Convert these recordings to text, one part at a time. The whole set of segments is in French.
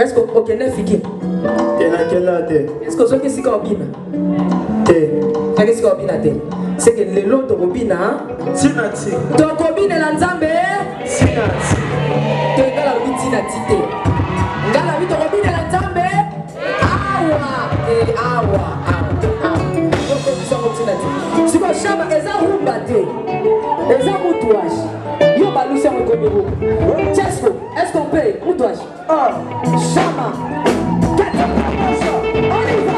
Est-ce que ok nefiki? Est-ce que ce qui est obina? Qu'est-ce que obina te? C'est que les lots de obina. Sinati. Donc obina lanzambe. Sinati. Que ngala obiti na tite. Ngala bito obina lanzambe. Awa. Donc ça obina te. Si quoi chama eza rumba te. Eza mutouage. Yo balusi en komero. Chesco, est-ce qu'on paye mutouage? Chama. On y va.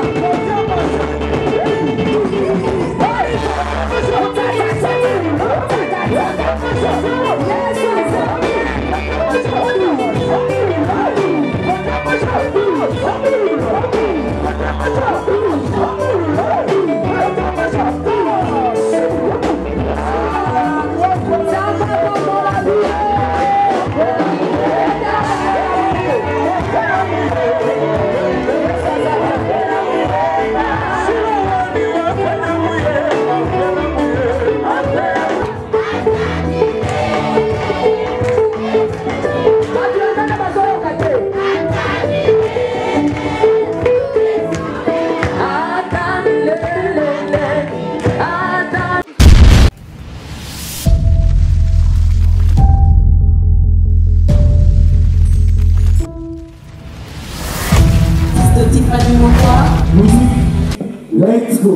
Let's go.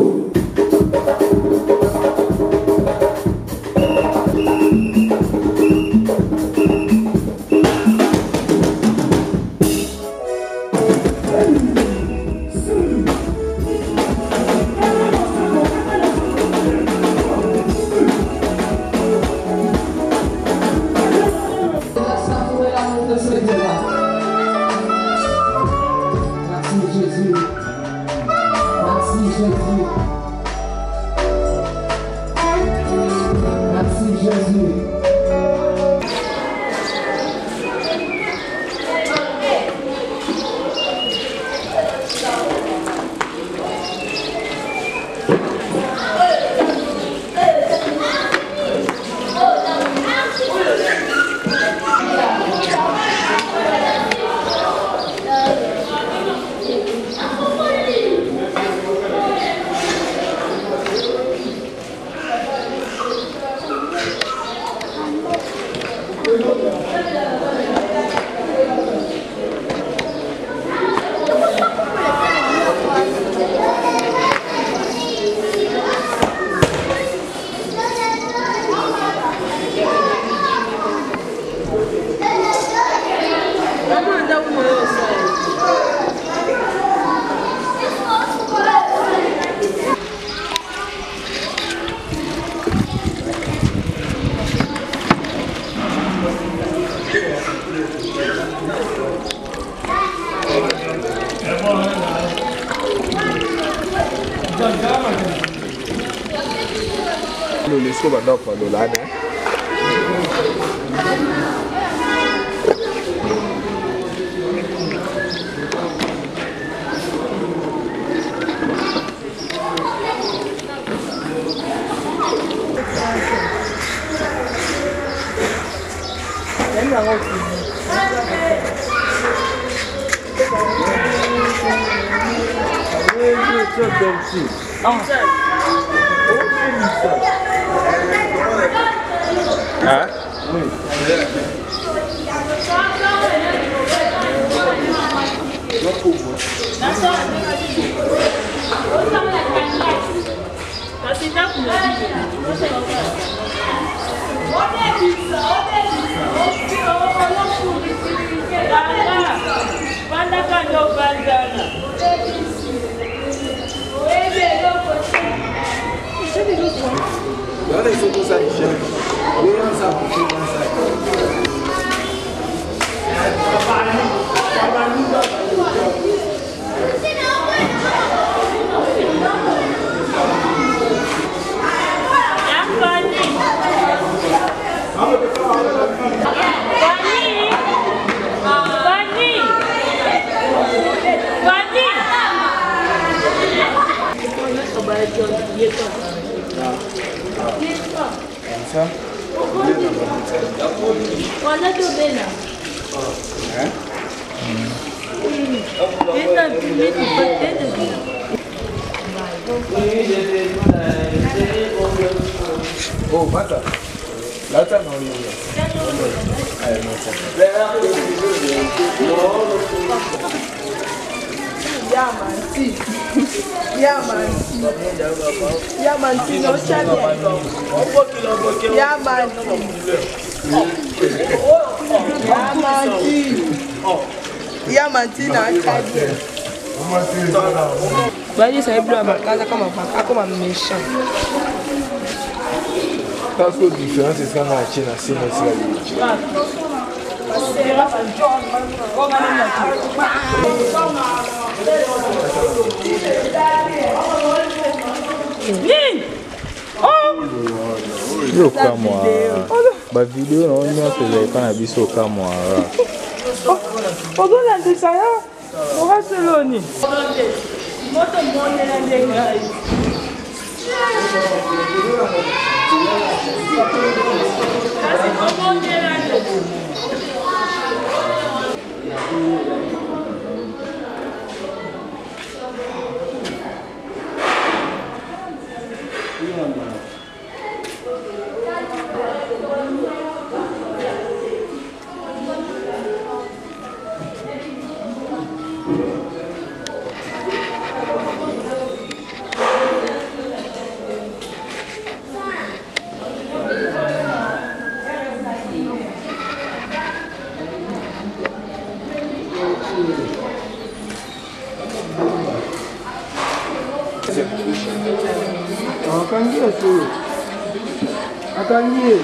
Lulisco va dopo Lolana. Hein? Oui. Olha isso que sai de Oh, mata. Lata no you. Vai sair para uma casa como méchant. Qual foi a diferença entre a China e a Israel? Yo kama ba video na onyo tele kana biso kama Odo na desaya. O Barcelona. Moto monte na denga. Akangie.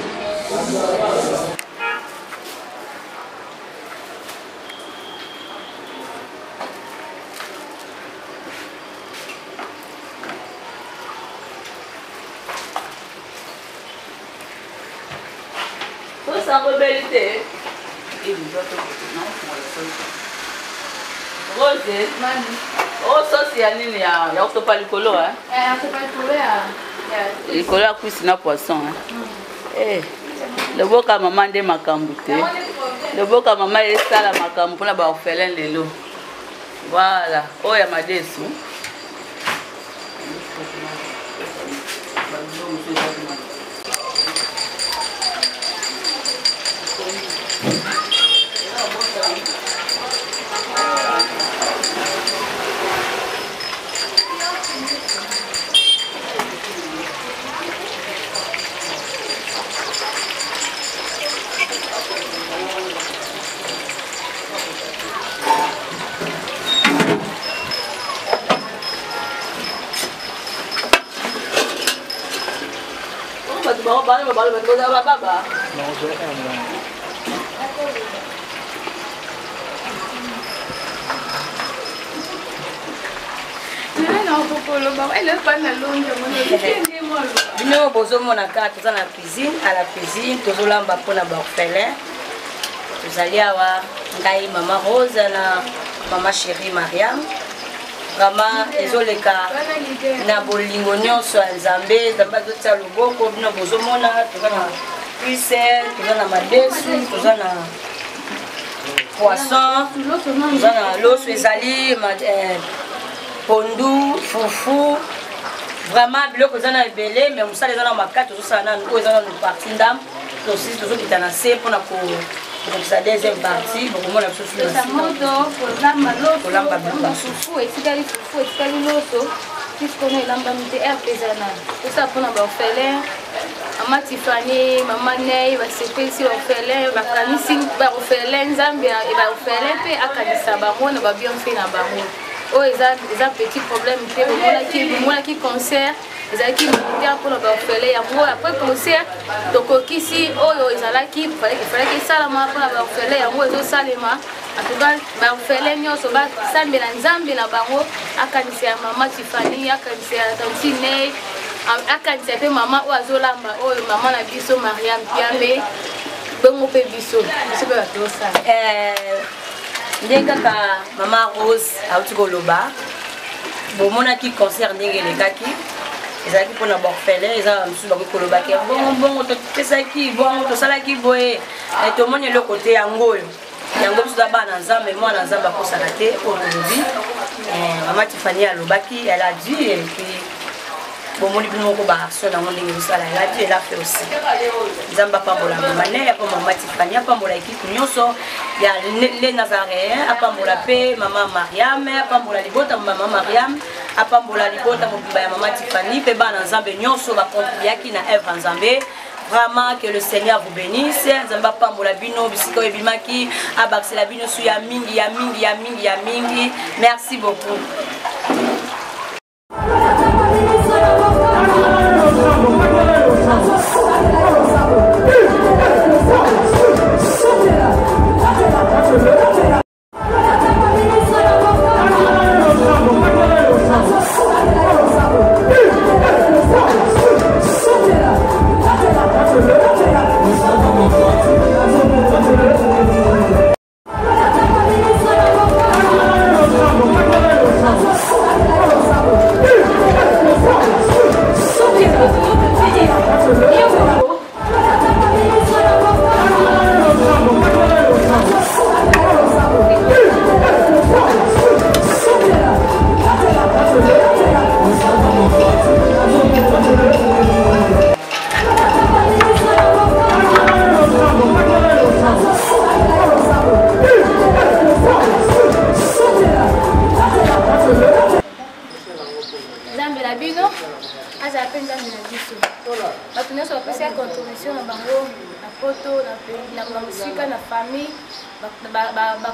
Sa rebelité. Rose, oh sauce ya nini ya kutopa likolo hein? Kutopa likolo ya likolo ya cuisse na poisson hein. Le boka maman nde makambo te. Le boka maman esala makambo mpona ba orphelin lelo. Voilà, oyo ya madesu. Nous avons la carte dans la cuisine, à la cuisine, nous avons pour la orphelin. Nous allons maman Rose, maman chérie Mariam. Vraiment, les cas na bolingo nyonso nzambe nzambe azotya loboko bino bozomona toza na cuisse toza na madesu toza na poisson toza na loso ezali pondu fufu vraiment biloko eza na ebele mais mosala eza na makati tozosala nanu oyo eza nanu parti ndambo tosisi tozokita na se mpona kokokisa deuxième partie bokomona biso kolamba fufu etikali loso puisqu'on est l'ambamité artisanal. Tout ça pour nos orphelins. Maman Tiffany, maman Ney, va se faire ici orphelins, va canisi, va orphelins, Zambia et va orphelins, puis à Kanisa Baron, va bien faire na Baron. Oh, ils ont petit problème, moi qui concert, ils ont qui militaire pour nos orphelins. Après concert, donc ici, oh, ils ont là qui, il fallait que ça la main pour nos orphelins, moi ils ont ça les mains. En tout cas, orphelins nyonso ba sambe na Nzambe na bango akanisa maman Tiffany akanisa tante Ney akanisa pe maman o azolamba o maman na biso Mariam Piambe bongo pe biso pe bato ça ndenge kaka maman Rose auti koloba bomona ki concert ndenge elekaki ezalaki mpona baorphelin eza mosusu bakoki kolobaki bongo topesaki bongo tosalaki boye tomoni eloko te yango oyo yango biso da bana nzambe mwana nzambe akosaka te oyo tolobi mama Tiffany alobaki elle a dit et puis bomoni bino moko baaction nango ndenge bosala elle a dit elle a fait aussi nzambe apambola mamane apambola mama Tiffany apambola ekipe nyonso ya les Nazaréens apambola mpe mama Mariam apambola libota mama Mariam apambola libota mobimba ya mama Tiffany mpe bana nzambe nyonso bakontribuaki na œuvre nzambe. Vraiment que le Seigneur vous bénisse. Nzamba pambola bino bisiko ebimaki abaksela bino su ya mingi ya mingi ya mingi ya mingi. Merci beaucoup.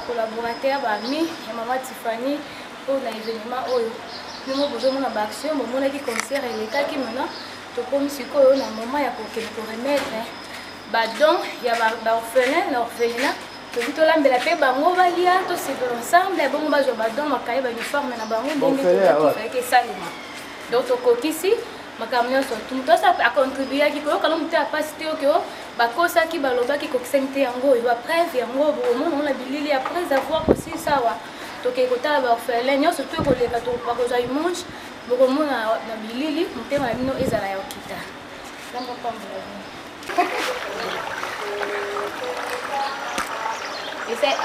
Collaborateur bami ya mama Tiffany pour l'événement oyo nous besoin mon action mon qui concert et l'état qui maintenant to comme sikoyo na moment ya pour remettre ba donc ya ba orphelin na orphelinat to bito lambela pe bango balia to c'est ensemble bon ba jo ba donc makaye ba uniforme na bango ndenge to fait que ça donc to kokisi makamyo so tout ça a contribué qui ko kala muté a pasité ko bakosa ki balobaki kokisente yango yo après yango bon on a bilili après avoir aussi ça wa to ke kota ba orphelin yo surtout ko leka to pa ko za imanche bon on a na bilili muté ma bino ezala ya okita namba pa mbona et c'est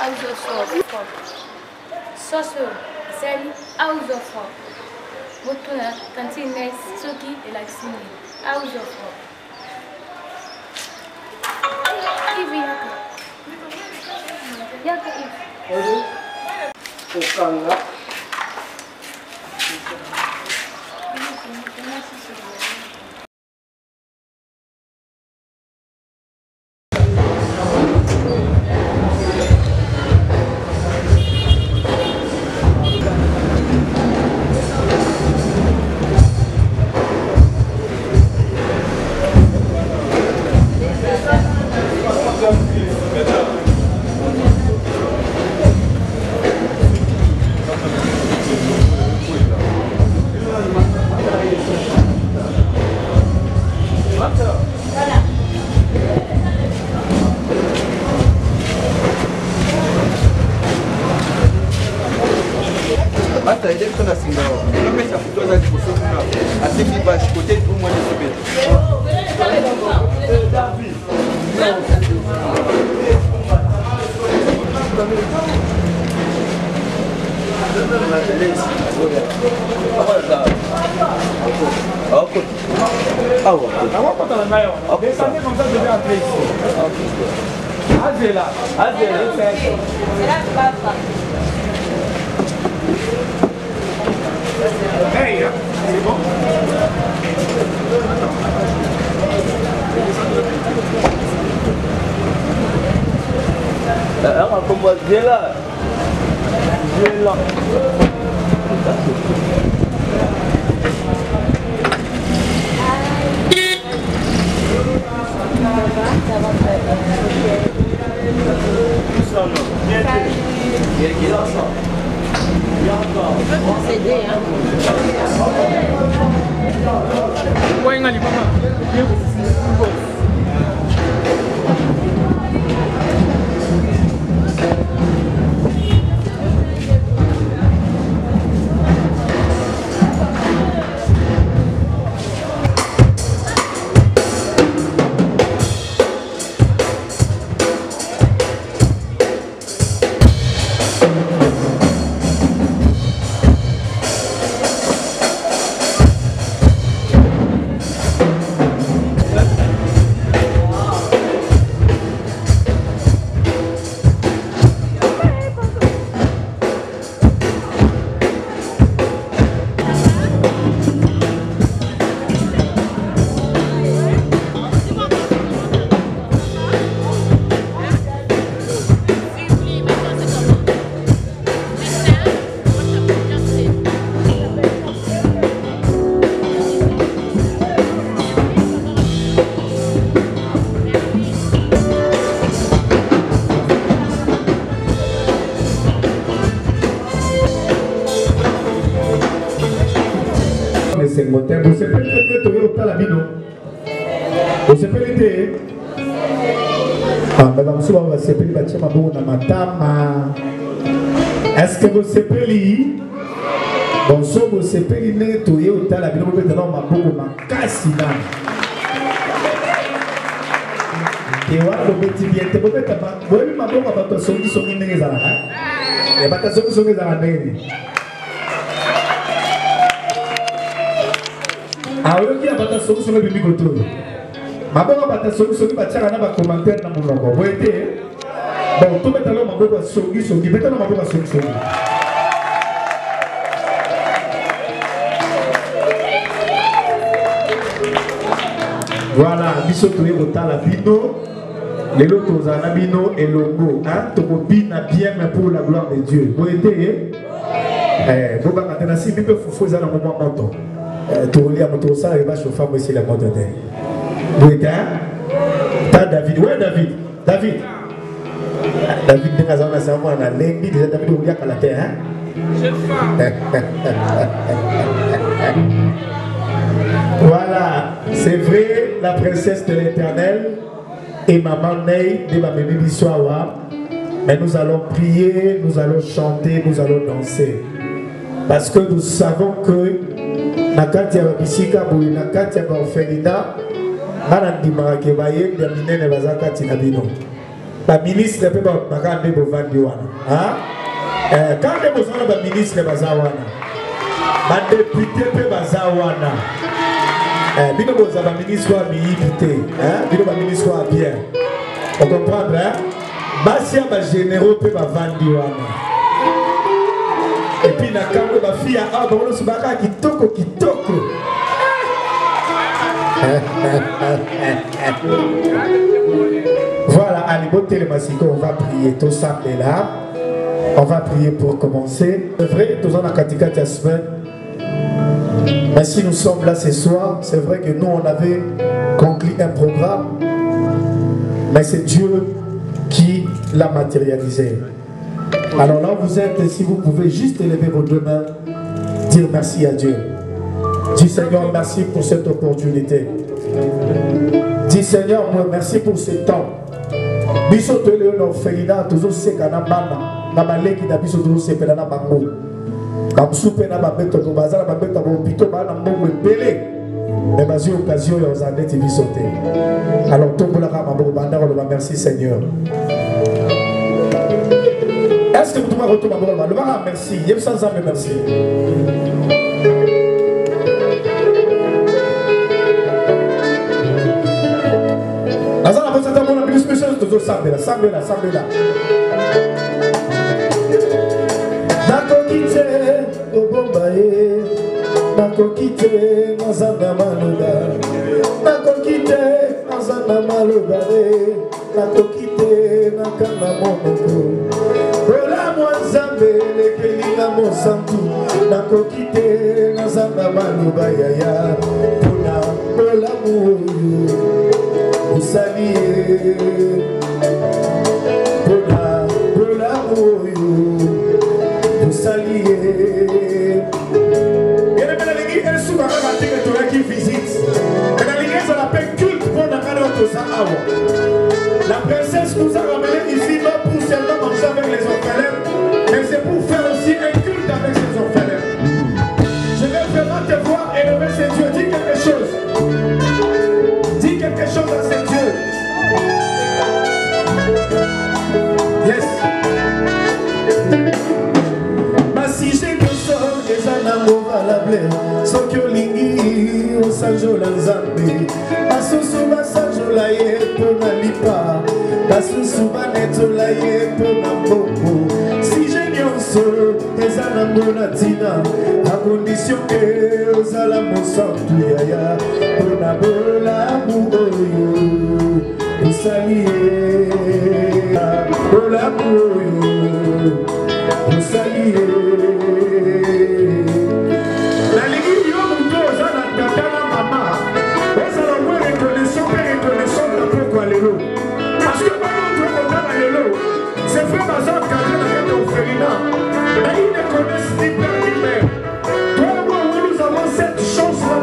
c'est house of four Botuna, cantine, soki et la cine. House of four. Ivi yaka. Yaka ivi. Okanga. Hasta ele que assim, não pensa que todas as pessoas não. Assim que vai escutar um monte de subir. Hey, c'est bon? Como gela. Gela. esengo te bosepeli te toye kotala bino bosepeli te bamosusu bango basepeli batie maboko na matama. Est-ce que bosepeli bonso bosepeli ndenge toye kotala bino bobeta nao maboko makasi nani ewana bobeti bien te bobeta boyebi maboko ya bato asongisongi ndenge ezalaka ya bato asongisongi ezalaka ndenge aoyoki ya bato asongisongi ebimi kotoyo maboko ya bato asongisongi batiaka na bacommentaire na monoko boye te bon tobeta lo maboko asongisongi beta lo maboko asongisongi. Voilà, biso toye kotala bino lelo tozala bino elongo tokobina bien mais pour la gloire de Dieu. Boyete bobanga tena si bipe fufu eza na mwa moto tolia moto osala eba chauffa moi c'est la moto de boyete ta David ouais David ndenge za na savoir na lengi déjà David olia kala te Voilà, c'est vrai, la princesse de l'Éternel et maman Ney de ma bébé Bissoawa. Mais nous allons prier, nous allons chanter, nous allons danser. Parce que nous savons que Nakati Abisika Boui, Nakati Abaofelina, Manandi Marakebaye, Daminene Bazakati Nabino. La ministre peut pas Makande Bovandiwana. Quand les besoins de la ministre Bazawana, ma député peut Bazawana. Bino boza ba ministre wa miibité bino ba ministre wa bien on comprendre basi ba généraux pe ba vandi wana et puis na kambo ba fille a ba loso baka kitoko voilà allez botter les masiko on va prier tout ça est là on va prier pour commencer c'est vrai tous en a katika ta semaine. Mais si nous sommes là ce soir, c'est vrai que nous on avait conclu un programme, mais c'est Dieu qui l'a matérialisé. Alors là vous êtes, si vous pouvez juste élever vos deux mains, dire merci à Dieu. Dis Seigneur merci pour cette opportunité. Dis Seigneur moi merci pour ce temps. Biso tole l'orphelinat toujours sekana bana, na baleki na biso toujours sepela na bango. Comme souper na babeto to bazala babeto ba hôpital ba na mbongo ebele mais bazi occasion ya ozande TV sauter. Alors tombola ka maboko banda ko merci Seigneur. Est-ce que vous pouvez retourner maboko ba merci, yeb sans âme merci. Azala vous êtes mon ami spécial to sambela. Nakokite nazana maloba nakokite nazana maloba nakokite nakanga monoko ola mwanzambe lekelina mosantu nakokite nazana maloba yaya pona ola muoyo usalie pona ola muoyo usalie. La princesse nous a ramené ici non pour seulement manger avec les orphelins, mais c'est pour faire aussi un culte avec ces orphelins. Je vais vraiment te voir élever ces dieux. Dis quelque chose. Dis quelque chose à ces dieux. Yes. Ma si j'ai que ça, les anamos valables, sans que l'ingui, au sanjo l'anzambe. Ye pona lipa basusu banetola ye pona mbongo si je nyonso eza na mbona ntina a condition ke ozala mosantu yaya pona bolamu oyo osali ye bolamu oyo osali ye nalingi yo moto oza na tata na mama ozala mwe reconnaissant pe reconnaissant na poko lelo parce que pas notre kotala lelo c'est vrai bazar cadré na kete orphelinat mais ils ne connaissent ni père ni mère toi et moi nous avons cette chance là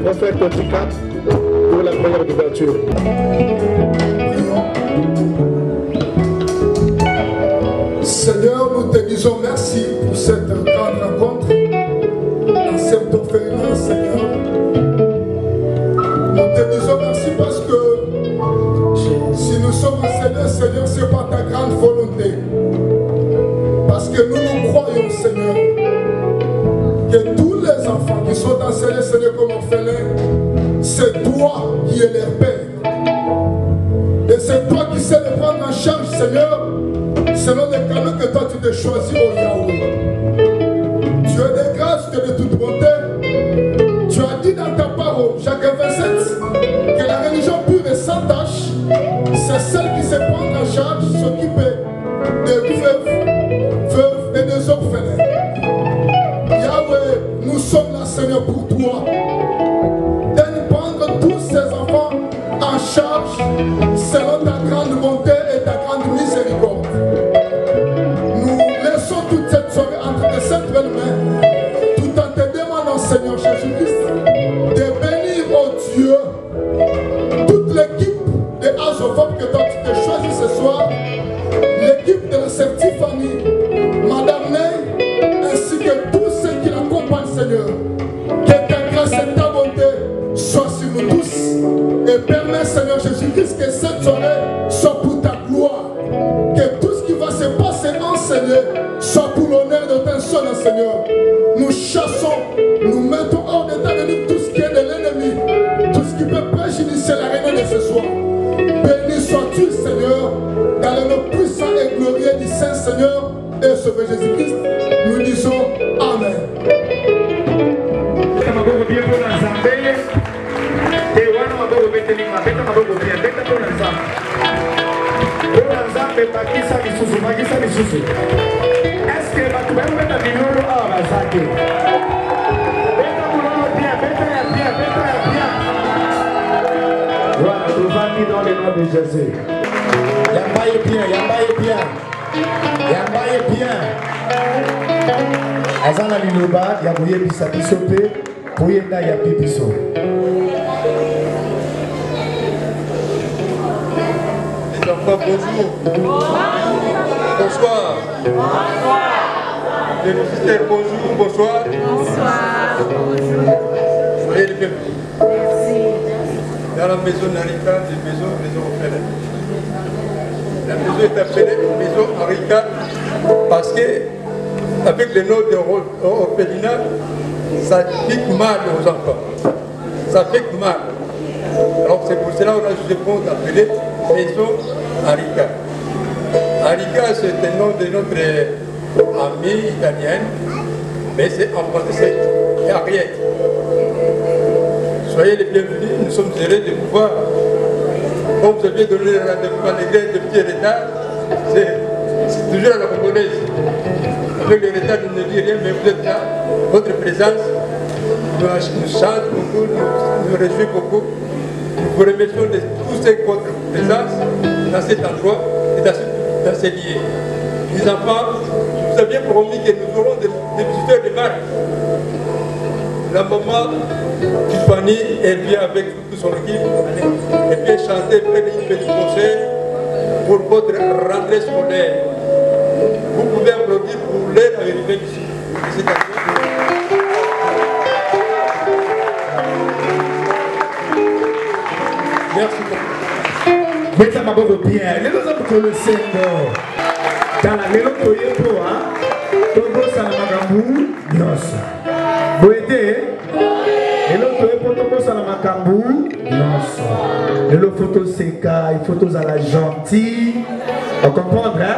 prophète Tika pour la prière d'ouverture. Seigneur, nous te disons merci pour cette grande rencontre, dans cette orphelinat, Seigneur. Nous te disons merci parce que si nous sommes au Seigneur, Seigneur, c'est pas ta grande volonté. croyons, Seigneur, que tous les enfants qui sont enseignés, Seigneur, comme orphelins, c'est toi qui es leur Père. Et c'est toi qui sais les prendre en charge, Seigneur, selon les canaux que toi tu t'es choisi, oh Yahweh. Tu es de grâce, tu es de toute bonté. Tu as dit dans ta parole, Jacques 27, que la religion pure et sans tache, c'est celle qui se prend en charge, s'occuper des veuves et des orphelins. Yahweh, nous sommes là, Seigneur, pour toi. De prendre tous ces enfants en charge selon ta grande bonté et ta grande miséricorde. Nous laissons toute cette soirée entre tes saintes belles mains, tout en te demandant, Seigneur Jésus-Christ, de bénir, oh Dieu, toute l'équipe de Azovop que toi tu t'es choisi ce soir, l'équipe de la sœur Tiffany, Madame Ney, ainsi que tous ceux qui l'accompagnent, Seigneur. Que ta grâce et ta bonté soient sur nous tous. Et permets, Seigneur Jésus-Christ, que cette soirée soit pour ta gloire. Que tout ce qui va se passer enseigné soit pour l'honneur de ton son, Seigneur. Nous chassons, nous mettons hors d'état de nous tout ce qui est de l'ennemi, tout ce qui peut préjudicer la réunion de ce soir. Béni sois-tu, Seigneur, dans le nom puissant et glorieux du Saint-Seigneur et Sauveur Jésus-Christ. Nous disons Amen. Voilà, nous allons dans le nom de Jésus. Yamba est bien, Yamba est bien. Yamba est bien. Azana liloba, Yabouye bisa bisope, Pouyenda Yabi biso. Les enfants, bonjour. Bonsoir. Les visiteurs, bonjour, bonsoir. Bonsoir. Soyez les bienvenus. Dans la maison Narika, des maisons orphelines. La maison est appelée maison Narika parce que, avec le nom d'orphelinat, ça pique mal aux enfants. Ça pique mal. Alors c'est pour cela qu'on a jugé bon d'appeler maison Narika. Narika, c'est un nom de notre amie italienne, mais c'est en français, c'est Ariette. Soyez les bienvenus, nous sommes heureux de vous voir. Comme vous aviez donné le rendez-vous à l'église de petit retard, c'est toujours à la congolaise. Avec le retard, je ne dis rien, mais vous êtes là. Votre présence nous chante beaucoup, nous réjouit beaucoup. Nous vous remercions de tous votre présence dans cet endroit et dans ces lieux. Les enfants, vous aviez promis que nous aurons des visiteurs de marque. La maman Tiffany, elle vient avec tout son équipe, elle vient chanter près d'une petite concert pour votre rentrée scolaire. Vous pouvez applaudir pour leur arrivée ici. Merci beaucoup. Mettez ma bonne bien. Les deux hommes que le Seigneur. Dans la maison de Yepo, Togo Salamagambu, Nyos. Vous aidez? Et l'autre Yepo, Togo Salamagambu, Nyos. Et l'autre photo Seka, il photo à la gentille. On comprend, hein?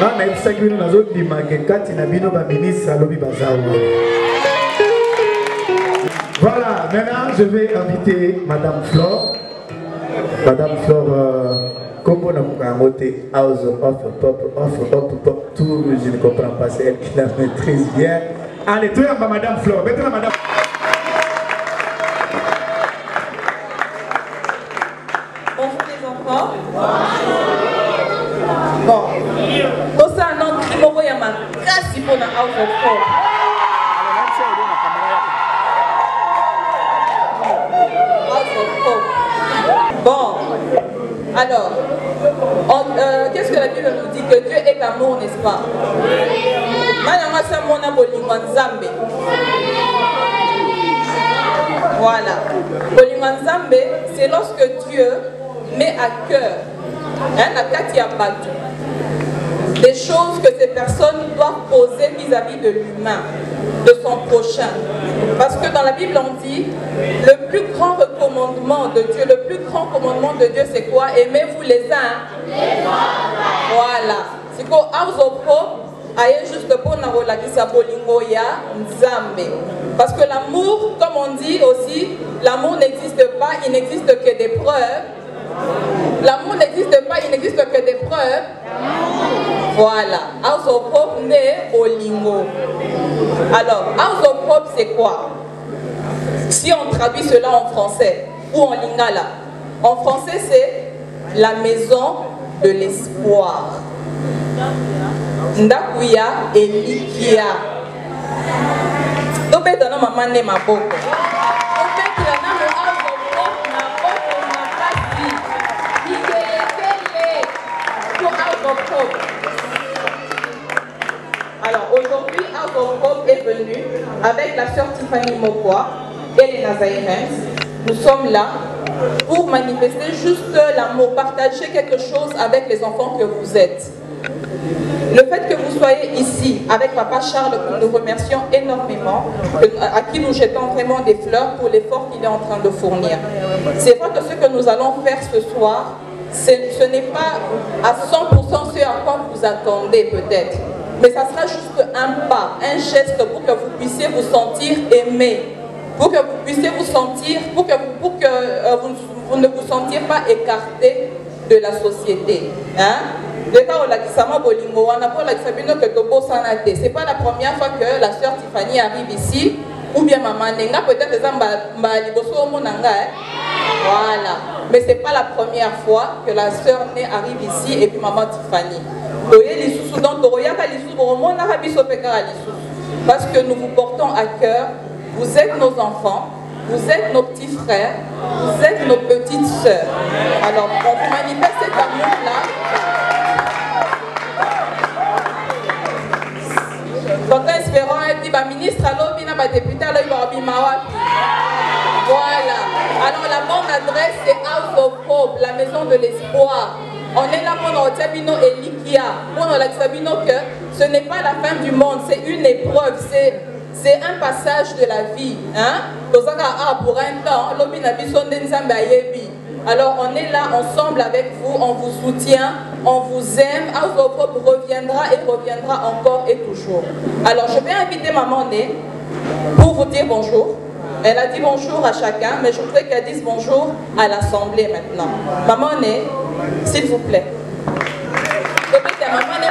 Là, on a eu 5 minutes dans l'autre Bimagekat, il a mis nos ministres à l'Obi Bazaou. Voilà, maintenant je vais inviter Madame Flore. Madame Flore, comment on a monté House of Pop, tout, je ne comprends pas, c'est elle qui la maîtrise bien. Allez, toi, Madame Flore, maintenant Madame. Bonjour les enfants. Bon. Tout ça, non, qui m'a envoyé ma casse pour la House of Pop. Bon, alors, qu'est-ce que la Bible nous dit? Que Dieu est amour, n'est-ce pas? Voilà. Bolimanzambe, c'est lorsque Dieu met à cœur la Katia Batu. des choses que ces personnes doivent poser vis-à-vis de l'humain, de son prochain. Parce que dans la Bible, on dit, le plus grand commandement de Dieu, le plus grand commandement de Dieu, c'est quoi? Aimez-vous les uns. Voilà. C'est quoi? House of Hope, aïe juste pour la bolingo ya nzambe. Parce que l'amour, comme on dit aussi, l'amour n'existe pas, il n'existe que des preuves. L'amour n'existe pas, il n'existe que des preuves. Voilà. House of Hope né au lingo. Alors, House of Hope, c'est quoi? Si on traduit cela en français ou en lingala, en français, c'est la maison de l'espoir. Ndakuya et Likia. Tobeta na maman ne maboko. Tobeta na mo House of Hope na boko na pasi. Ikelekele pour House of Hope. Alors aujourd'hui, House of Hope est venu avec la sœur Tiffany Mokwa et les Nazaïrens. Nous sommes là pour manifester juste l'amour, partager quelque chose avec les enfants que vous êtes. Le fait que vous soyez ici avec Papa Charles, nous remercions énormément, à qui nous jetons vraiment des fleurs pour l'effort qu'il est en train de fournir. C'est vrai que ce que nous allons faire ce soir, ce n'est pas à 100% ce à quoi vous attendez peut-être, mais ça sera juste un pas, un geste pour que vous puissiez vous sentir aimé, pour que vous puissiez vous sentir, pour que vous ne vous sentiez pas écarté de la société. Hein? C'est pas la première fois que la sœur Tiffany arrive ici, ou bien maman Nenga, peut-être voilà. Mais c'est pas la première fois que la sœur arrive ici et puis maman Tiffany. Parce que nous vous portons à cœur, vous êtes nos enfants, vous êtes nos petits frères, vous êtes nos petites sœurs. Alors, on vous manifeste cet amour-là. Quand espérons un petit ministre, alors il y a député, alors il va voilà. Alors la bonne adresse c'est House of Hope, la maison de l'espoir. On est là pour notre Tabino et Likia, pour notre Tabino que ce n'est pas la fin du monde, c'est une épreuve, c'est un passage de la vie. Hein? Pour un temps, alors on est là ensemble avec vous, on vous soutient, on vous aime. House of Hope reviendra et reviendra encore et toujours. Alors je vais inviter Maman Né pour vous dire bonjour. Elle a dit bonjour à chacun, mais je voudrais qu'elle dise bonjour à l'Assemblée maintenant. Maman Né, s'il vous plaît. Maman Né,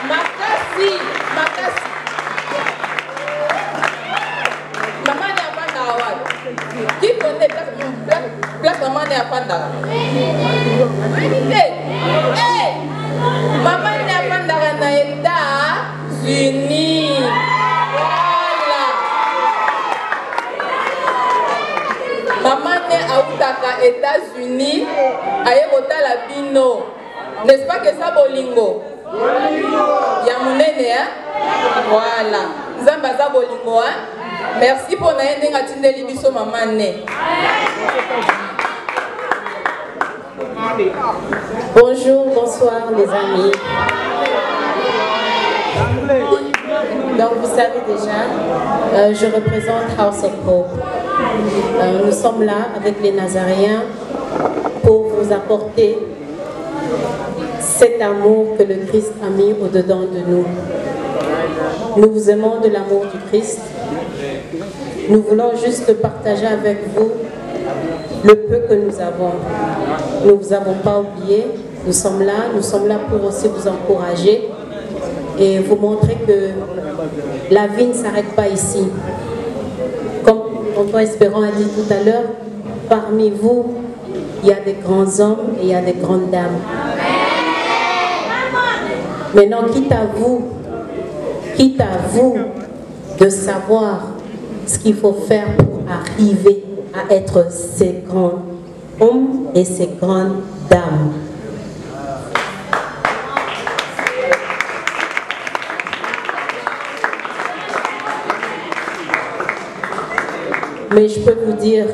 Makasi. Maman Né a pas d'awad. Qui connaît place Maman Né a pas d'awad? Hey! Maman Né a pas d'awad na États-Unis. Maman Né autaka États-Unis, aïe la bino. N'est-ce pas que ça bolingo? Yamunene, hein? Voilà. Zambaza bolingo, hein? Merci pour naïdé ngatindeli biso Maman Né. Bonjour, bonsoir les amis. Donc vous savez déjà, je représente House of Hope. Nous sommes là avec les Nazaréens pour vous apporter cet amour que le Christ a mis au-dedans de nous. Nous vous aimons de l'amour du Christ. Nous voulons juste partager avec vous le peu que nous avons. Nous ne vous avons pas oublié. Nous sommes là pour aussi vous encourager et vous montrer que la vie ne s'arrête pas ici. Comme Tonton Espérant a dit tout à l'heure, parmi vous, il y a des grands hommes et il y a des grandes dames. Maintenant, quitte à vous de savoir ce qu'il faut faire pour arriver à être ces grands hommes et ces grandes dames. Mais je peux vous dire,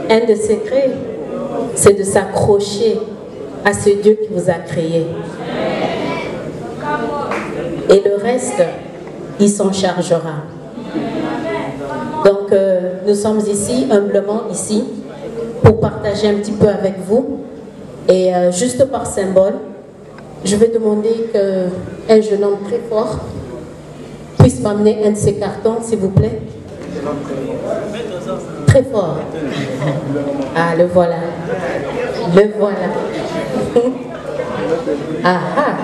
un des secrets, c'est de s'accrocher à ce Dieu qui vous a créé. Et le reste, il s'en chargera. Donc, nous sommes ici, humblement ici, pour partager un petit peu avec vous. Et juste par symbole, je vais demander qu'un jeune homme très fort puisse m'amener un de ces cartons, s'il vous plaît. Très fort. Ah, le voilà. Le voilà. Ah ah.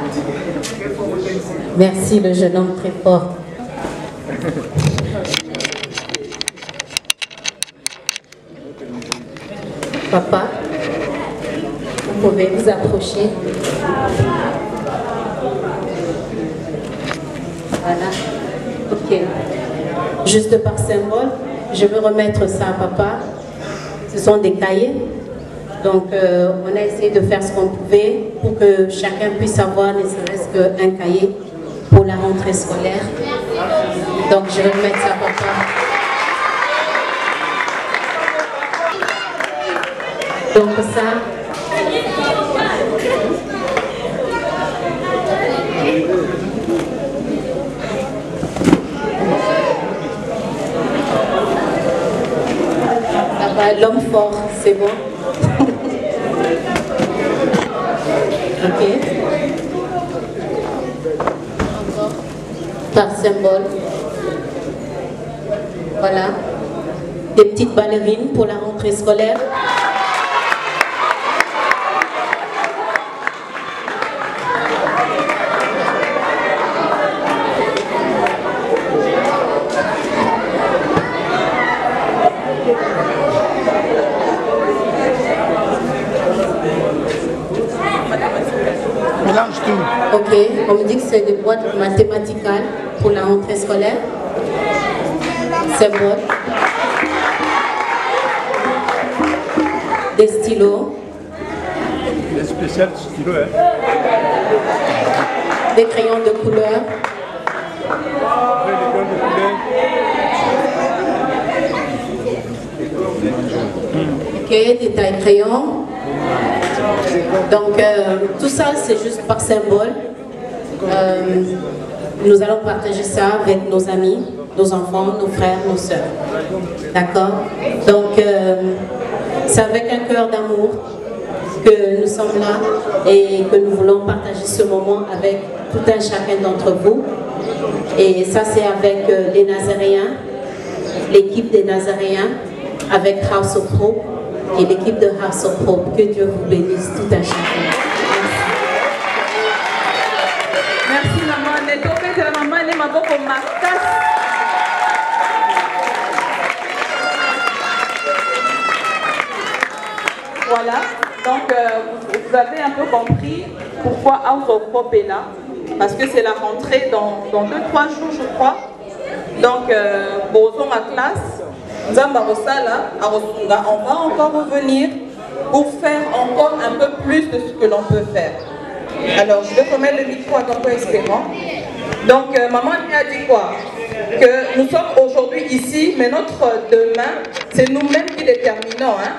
Merci, le jeune homme très fort. Papa, vous pouvez vous approcher. Voilà. Ok. Juste par symbole, je veux remettre ça à papa. Ce sont des cahiers. Donc, on a essayé de faire ce qu'on pouvait pour que chacun puisse avoir ne serait-ce qu'un cahier pour la rentrée scolaire. Donc, je vais remettre ça à papa. Donc, ça. L'homme fort, c'est bon. Ok. Encore. Par symbole. Voilà. Des petites ballerines pour la rentrée scolaire. Ok, on me dit que c'est des boîtes mathématicales pour la rentrée scolaire. C'est bon. Des stylos. Des spéciales stylos, hein. Des crayons de couleur. Ok, des tailles crayons. Donc, tout ça, c'est juste par symbole. Nous allons partager ça avec nos amis, nos enfants, nos frères, nos sœurs. D'accord? Donc, c'est avec un cœur d'amour que nous sommes là et que nous voulons partager ce moment avec tout un chacun d'entre vous. Et ça, c'est avec les Nazaréens, l'équipe des Nazaréens, avec House of Hope et l'équipe de House of Hope. Que Dieu vous bénisse tout un chacun. Merci maman. Netope de la maman et ma boko makas. Voilà. Donc vous avez un peu compris pourquoi House of Hope est là. Parce que c'est la rentrée dans 2-3 jours, je crois. Donc bonjour ma classe. Nzamba Rosala, on va encore revenir pour faire encore un peu plus de ce que l'on peut faire. Alors, je vais remettre le micro à Tonton Espérant. Donc, maman a dit quoi? Que nous sommes aujourd'hui ici, mais notre demain, c'est nous-mêmes qui déterminons. Hein?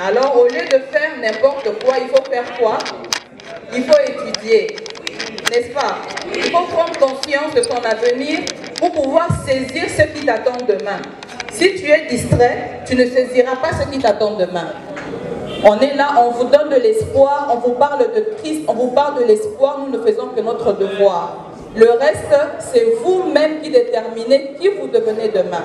Alors, au lieu de faire n'importe quoi, il faut faire quoi? Il faut étudier, n'est-ce pas? Il faut prendre conscience de son avenir pour pouvoir saisir ce qui t'attend demain. Si tu es distrait, tu ne saisiras pas ce qui t'attend demain. On est là, on vous donne de l'espoir, on vous parle de Christ, on vous parle de l'espoir, nous ne faisons que notre devoir. Le reste, c'est vous-même qui déterminez qui vous devenez demain.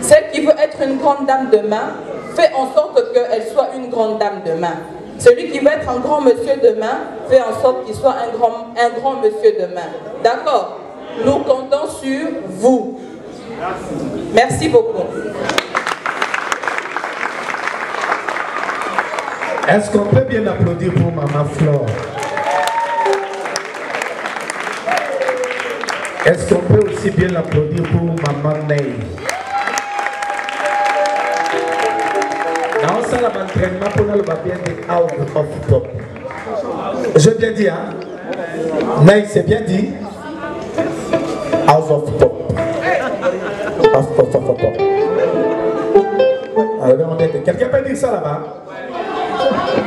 Celle qui veut être une grande dame demain, fait en sorte qu'elle soit une grande dame demain. Celui qui veut être un grand monsieur demain, fait en sorte qu'il soit un grand monsieur demain. D'accord? Nous comptons sur vous. Merci beaucoup. Est-ce qu'on peut bien applaudir pour Maman Flore? Est-ce qu'on peut aussi bien l'applaudir pour Maman Ney? Dans ça, l'entraînement pour le bien de Out of Top. J'ai bien dit, hein? Ney, c'est bien dit? House of Top. Quelqu'un peut dire ça là-bas?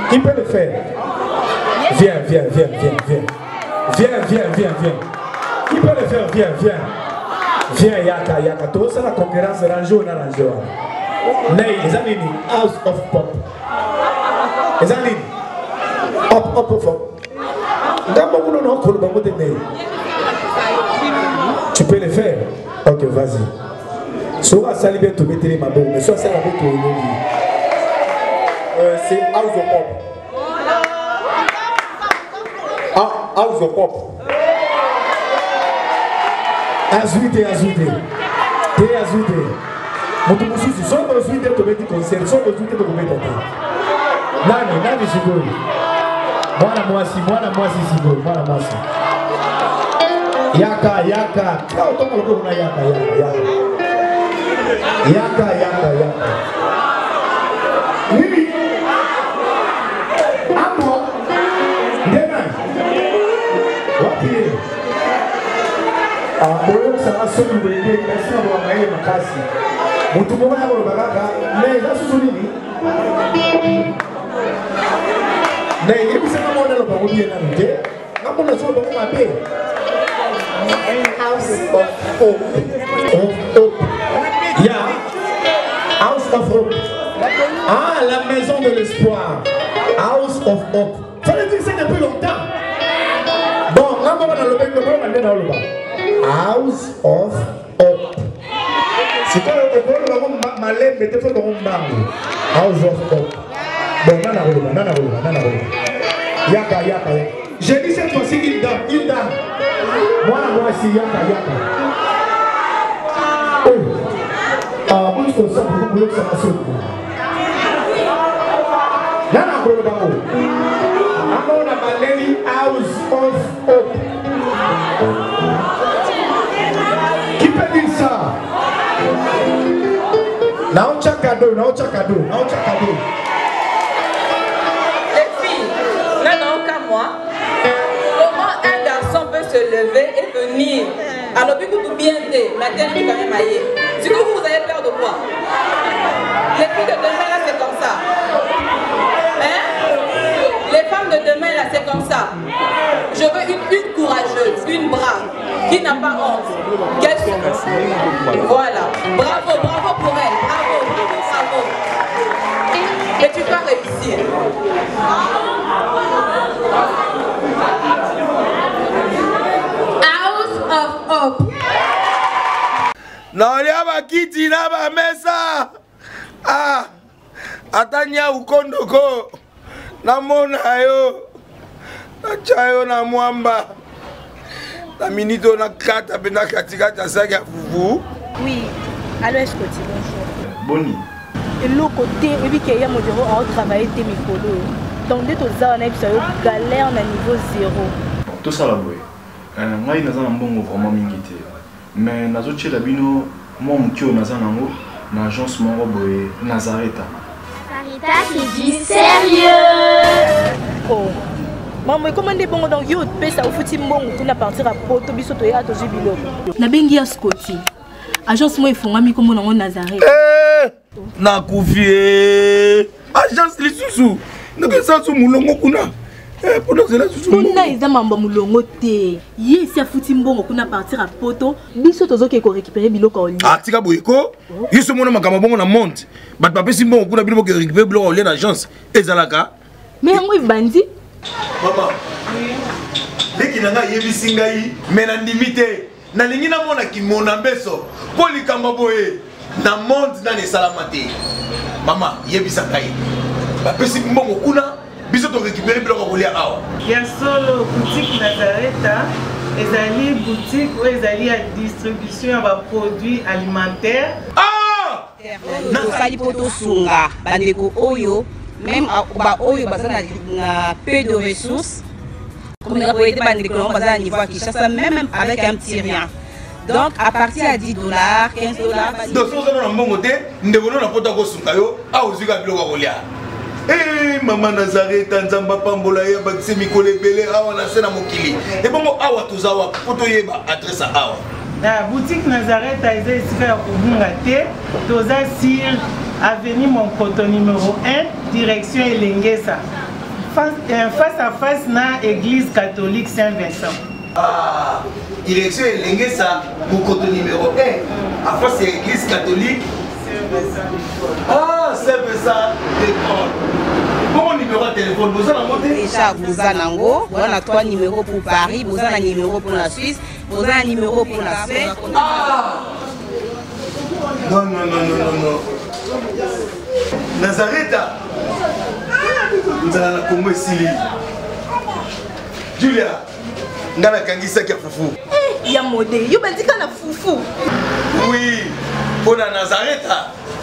Qui peut le faire? Viens. Qui peut le faire? Viens, Yaka. Tout ça, la concurrence, rangeau. Ney, les amis, House of Pop. Les amis, hop. Tu peux le faire? Ok, vas-y. Soit ça libère tout mettre les mabons, mais soit ça va mettre tout c'est House of Pop. House of Pop. Azuite. Mutu mususu, só nos vídeos eu tomei de conselho, só nos vídeos eu tomei de Nani seguro. Mwana mwasi seguro, mwana mwasi. Yaka. Eu tô colocando na yaka. Nini? Ambo. Ndena. Wapi? Boyo sana soni wende, kasi na mwangaye makasi. Mutu mwa ya baraka, mais ça sous nini? Mais il bisa na mwana lo ba bien na nte. Ngamo na so ba ma be. House of Hope. Yeah. House of Hope. Ah, la maison de l'espoir. House of Hope. Ça veut dire que c'est depuis longtemps. Bon, ngamo na lo be ko ma na lo ba. House of Hope. C'est quoi le malais, mais tu fais comme un bango. House of Hope. Bon, nana. Yaka. J'ai dit cette fois-ci, il dame. Moi aussi, yaka. Oh. Moi, je te sens beaucoup de ça m'a sauté. Nana, bango. On a malais, House of Hope. Qui peut dire ça? Naocha cadeau. Les filles, non, qu'à moi. Comment un garçon peut se lever et venir? Alors, puis vous bien dit, la tête est quand même aillée. Du coup, vous avez peur de quoi? Les filles de demain, là, c'est comme ça. Hein? Les femmes de demain, là, c'est comme ça. Je veux une courageuse, une brave, qui n'a pas honte. Voilà. Bravo pour elle. Bravo. Et tu vas réussir. House of Hope. Naolia bakiti na bamesa. Atanya ukondoko. Namona yo. Nachayo na mwamba. La minute on a 4 à katikata saga fufu. Oui. Alors est-ce que tu bonjour. Boni. Et l'autre côté, et puis qu'il y a mon bureau à travailler tes micros. Donc dès que tu as un galère à niveau 0. Tout ça là boy. Moi il n'a pas un bon vraiment m'inquiéter. Mais nazo tchela bino moi mon tio naza nango na agence moro boy Nazareta. Sarita qui dit sérieux. Oh. Maman, comment on dit bon donc yo pesa au futi mbongo kuna partir à poto biso to ya to jibilo. Na bengi ya Scotty. Agence moi ifungami comme on Nazareta. Na kufie. Agence lisusu. Ndeke sa su mulongo kuna. Pendant cela susu. Kuna iza mamba mulongo te. Ye si afuti mbongo kuna partir à poto biso tozo ke ko récupérer biloko oli. Atika boyeko. Yeso mona makamba bongo na monte. Bat papé si mbongo kuna biloko ke récupérer biloko oli na agence. Ezalaka. Mais moi bandi. Maman. Dès qu'il n'a yebisi ngai mais na limité. Na lingi na mona ki mona beso. Po likamba boye. Na monde na ne salamate. Maman, yebisa ngai. Ba pesi mbongo kuna biso to récupérer biloko kolia awa. Ya solo boutique Nazareta, ezali boutique où ezali à distribution de produits alimentaires. Ah! Na sali poto sunga bandeko oyo même ba oyo bazana na peu de ressources. Comme la boîte bandeko on bazana niveau à Kinshasa même avec un petit rien. Donc à partir à $10, $15. Donc si on a un bon côté, nous devons la poto ko sunga yo, a ozika biloko kolia. Eh maman Nazareta nzamba pambola ya bakise mikole belé awa na sena mokili. Et bon awa tozawa poto yeba adresse awa. La boutique Nazareta est ici à Kubungate, Toza Sir, avenue Monkoto numéro 1, direction Elengesa. face à face na église catholique Saint-Vincent. Ah, direction Elengue ça, mon côté numéro 1. À face c'est église catholique. Ah, Saint-Vincent d'école. Bon numéro de téléphone, vous avez monté déjà, vous avez on a 3 numéros pour Paris, vous avez un numéro pour la Suisse, vous avez un numéro pour la Suède. Ah! Non. Nazareth, nous allons la Congo ici. Julia, nous allons la Kangisa qui a foufou. Il y a modé, il y a un foufou. Oui, pour la Nazareth,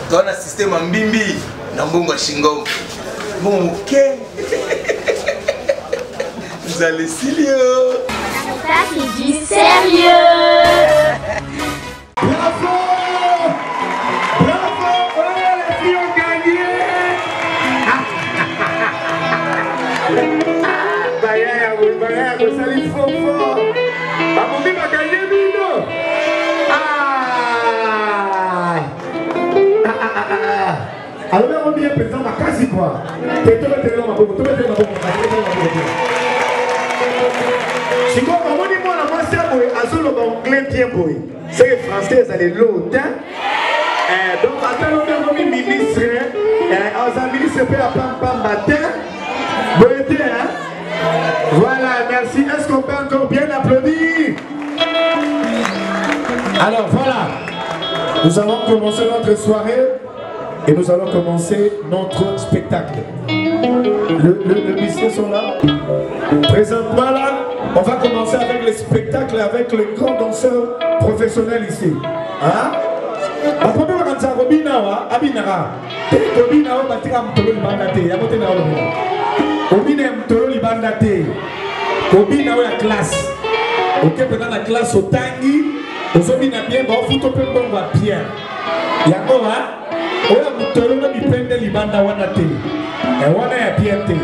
tu as un système en bimbi, dans Bongo Shingo. Bon, ok. Vous allez sérieux. Ça qui dit sérieux. Bravo! Oh, les filles ont gagné! Baya, vous allez fort. Amoubi va gagner, Mino! Alors, on vient présent à quasi quoi? Si vous avez c'est que français, ça les l'autre. Donc, attends, on est ministre. On ministre peut apprendre matin. Voilà, merci. Est-ce qu'on peut encore bien applaudir? Alors, voilà. Nous allons commencer notre soirée et nous allons commencer notre spectacle. Les musiciens sont là. Présentement là, on va commencer avec le spectacle avec les grands danseurs professionnels ici. Hein? La classe au tangi, aux hommes bien, bon, faut que bon va bien. Yakoa, on a mutolo na mipende libanda wana te. E wana ya bien te.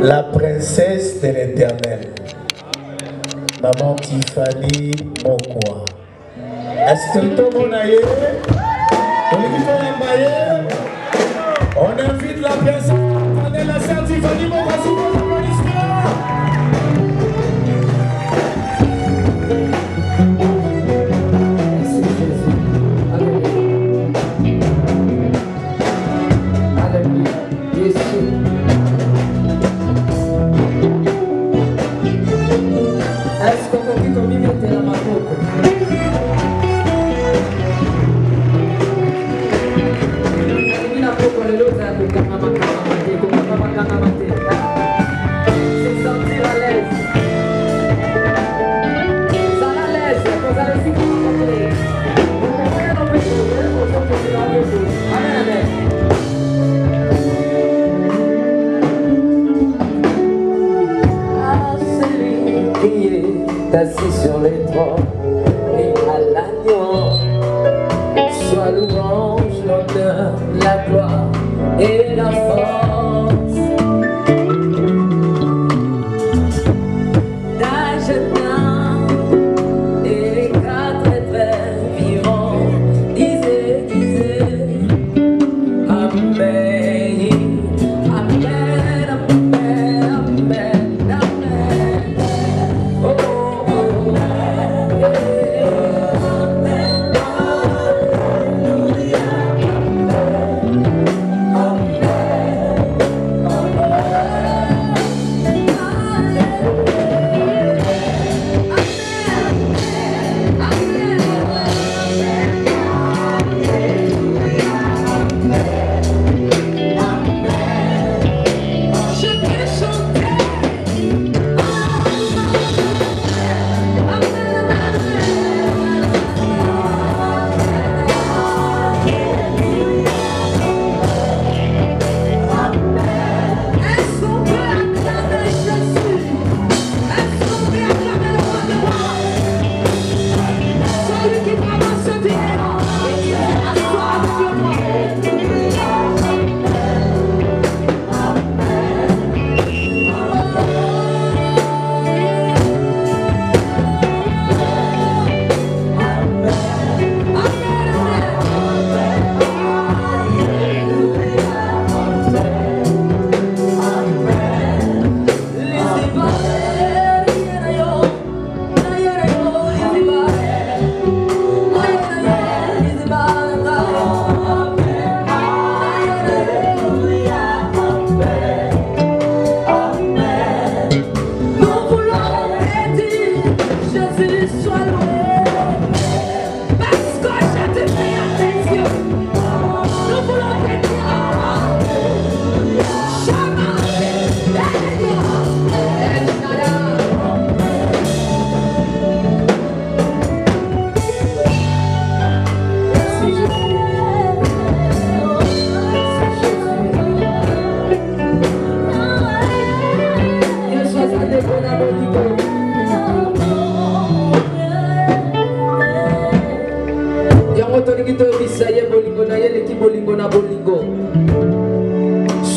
La princesse de l'éternel. Maman Tiffany Mokwa. Est-ce que tout le monde a eu? On invite la princesse de la sœur Tiffany Mokwa. Assis sur les trônes et à l'agneau, sois louange, l'honneur, la gloire et la force. D'Agenat et les quatre êtres vivants disaient, Amen, Amen, Amen, Amen, Amen. Oh.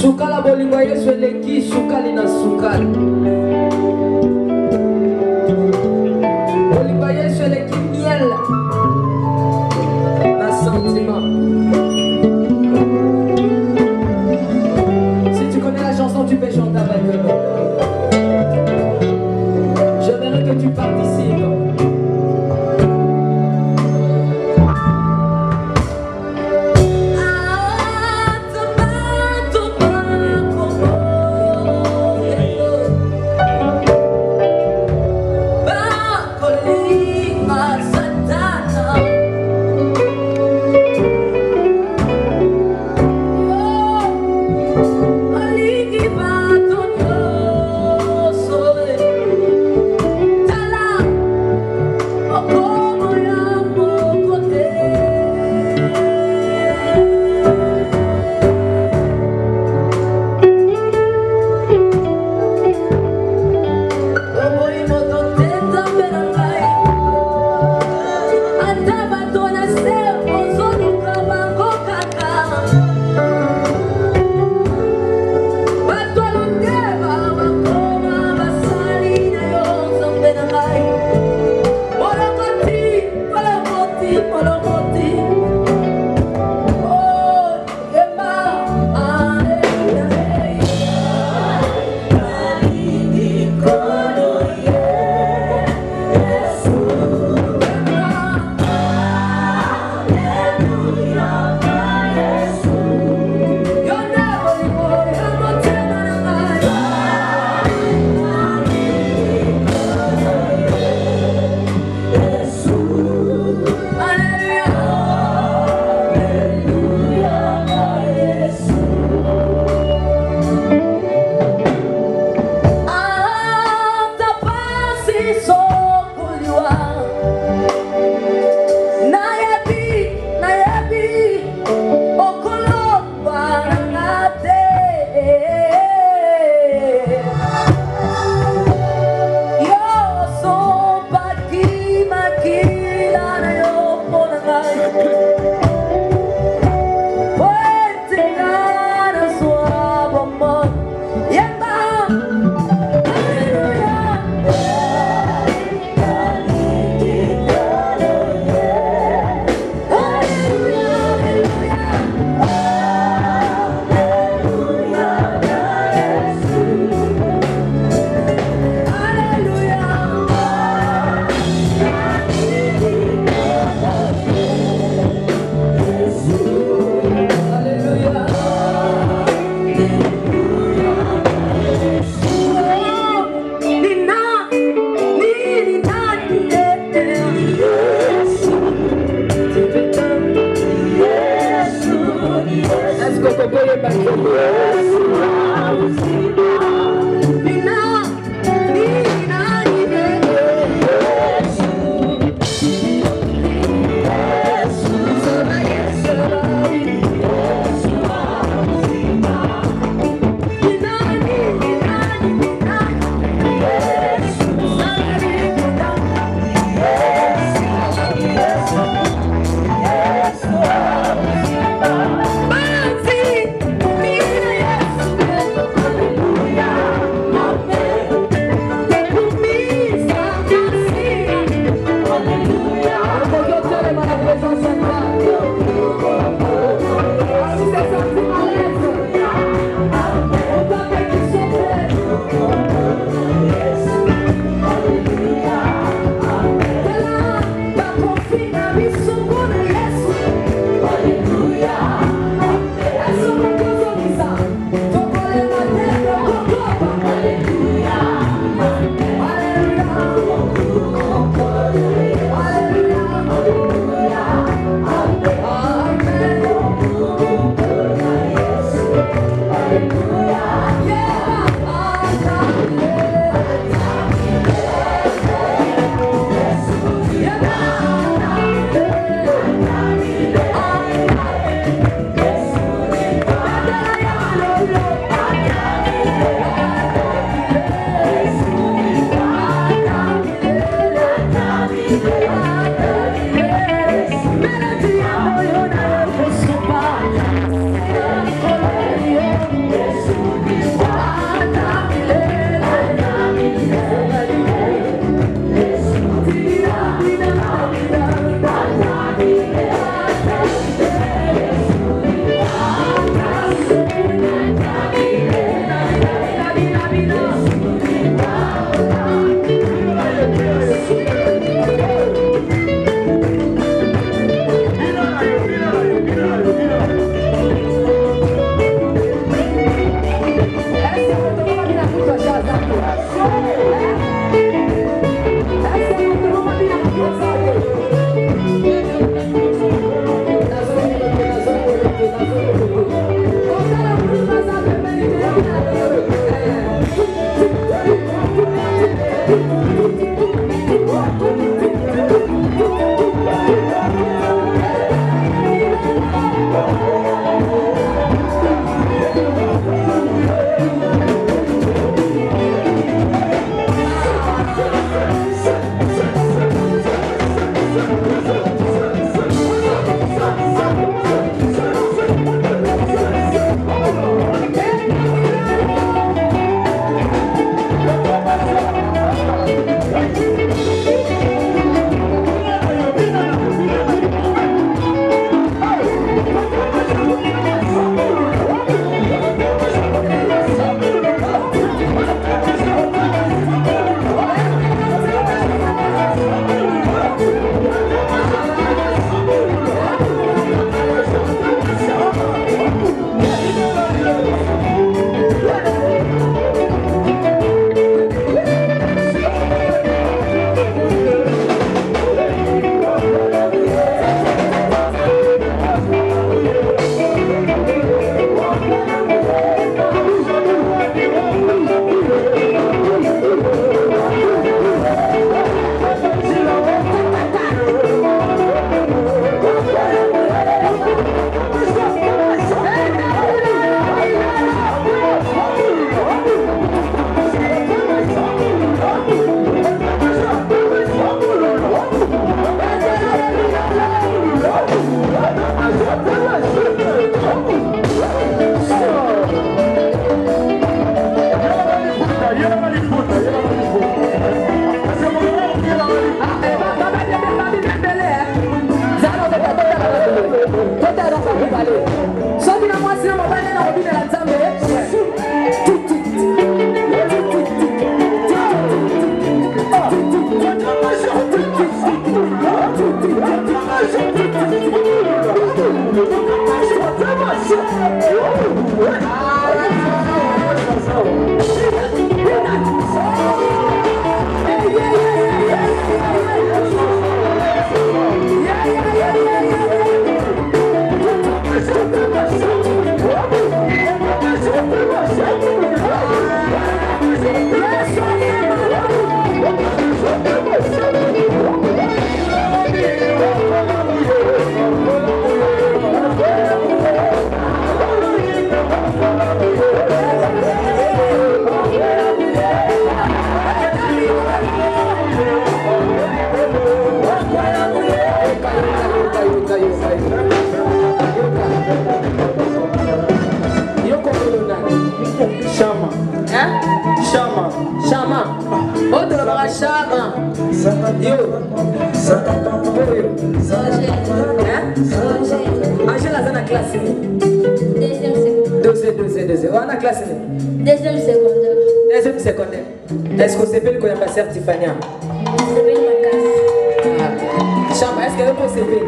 Sukala bolingo Yesu eleki sukali na sukali. Bolingo Yesu eleki miel na sentiment. Si tu connais la chanson, tu peux chanter avec nous. J'aimerais que tu participes. Yeah. Yo. Angèle a la classe. Deuxième. On a classe. Deuxième secondaire. Deuxième secondaire. Est-ce que c'est le connaisseur Tiffania? C'est bien ma casse. Chama, est-ce qu'elle peut se faire?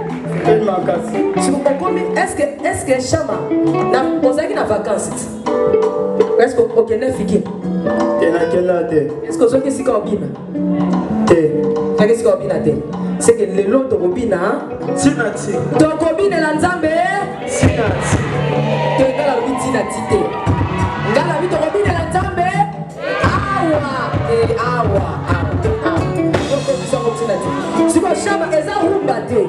Est-ce que Chama, on a une vacance? Est-ce que ok, n'est fini? Est-ce que vous si combine? Qu'est-ce qu'on combine? C'est que les lots de Robina, Sinati. Donc combine l'ensemble, Sinati. Tu es dans la vie Sinati. Dans la vie de Robina l'ensemble, awa. Donc nous sommes Sinati. Si vous Chama, eza rumbate,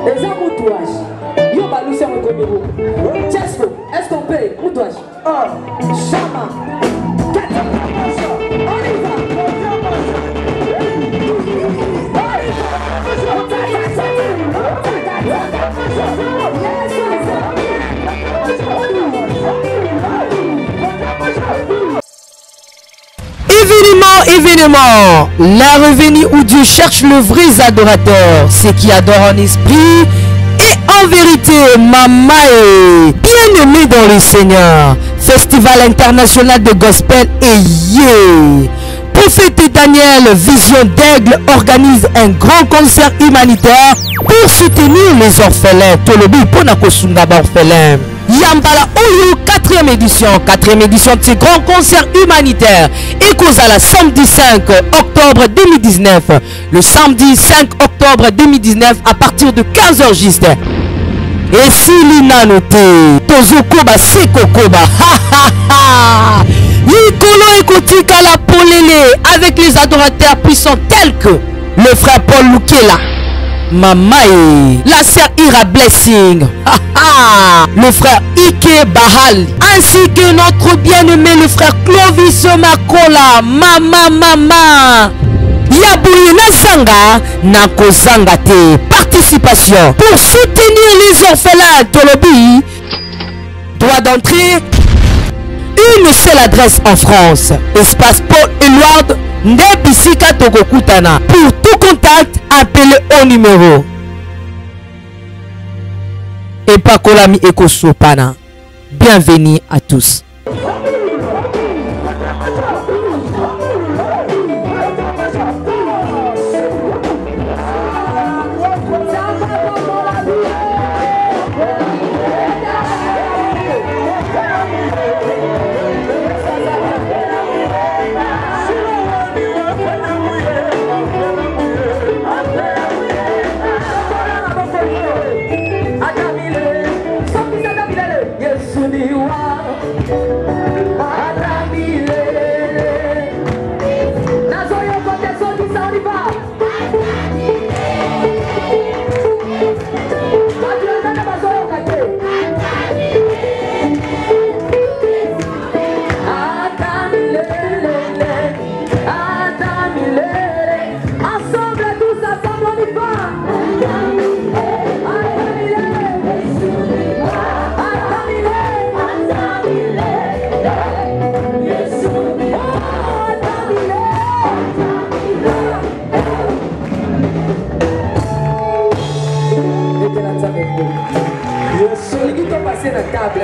eza moutouage. Yo balou c'est un combo. Chesco, est-ce qu'on paye moutouage? Chama. Événement, la revenue où Dieu cherche le vrai adorateur, ceux qui adorent en esprit et en vérité. Mamae, bien-aimé dans le Seigneur, Festival international de gospel et Prophète Daniel Vision d'Aigle organise un grand concert humanitaire pour soutenir les orphelins. Tolobi Ponako Sungaba orphelins. Yambala Oyo, 4e édition de ce grand concert humanitaire et cause à la samedi 5 octobre 2019. Le samedi 5 octobre 2019 à partir de 15h juste. Et si l'inanoté, Tozokoba Sekokoba, Nikolo Ekotika la Polele avec les adorateurs puissants tels que le frère Paul Lukela, Mamae, la sœur Ira Blessing, le frère Ike Bahal, ainsi que notre bien-aimé le frère Clovis Makola, Mama. Yabouye Nasanga, Nakozanga te. Participation pour soutenir les orphelins Tolobi. Droit d'entrée, une seule adresse en France. Espace Paul Éluard, Ndebisika Togokutana. Pour tout contact, appelez au numéro. Et Pakolami Ekosopana. Bienvenue à tous.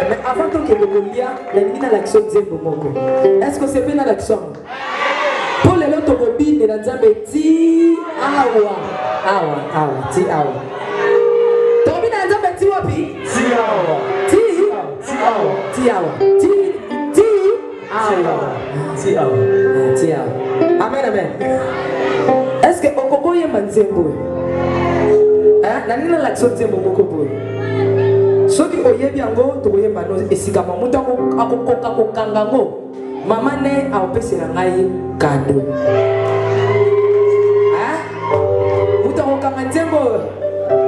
Mais avant que le Golia, il y a l'action de est-ce que c'est bien l'action? Pour les autres robines de la Zambéti, awa, ti awa. Tobi na Zambéti wapi? Ti awa. Amen. Est-ce que Okoko y est manzembo? Nani l'action de Moko? Soki oyebi yango tokoyeba no esika mamuta akokoka kokanga ngo mama ne aopesela ngai kado muta kokanga nzembo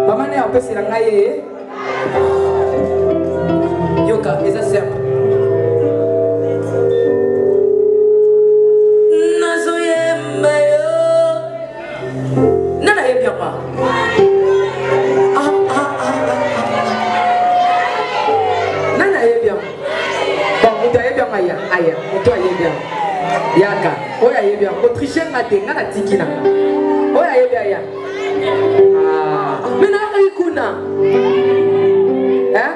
mama ne aopesela ngai yoka eza simple nazoyemba yo nana yebi yango aya moto ayebia yaka oya yebia autrichien ngate ngana tikina oya yebia yaya. Mina ikuna. Hein?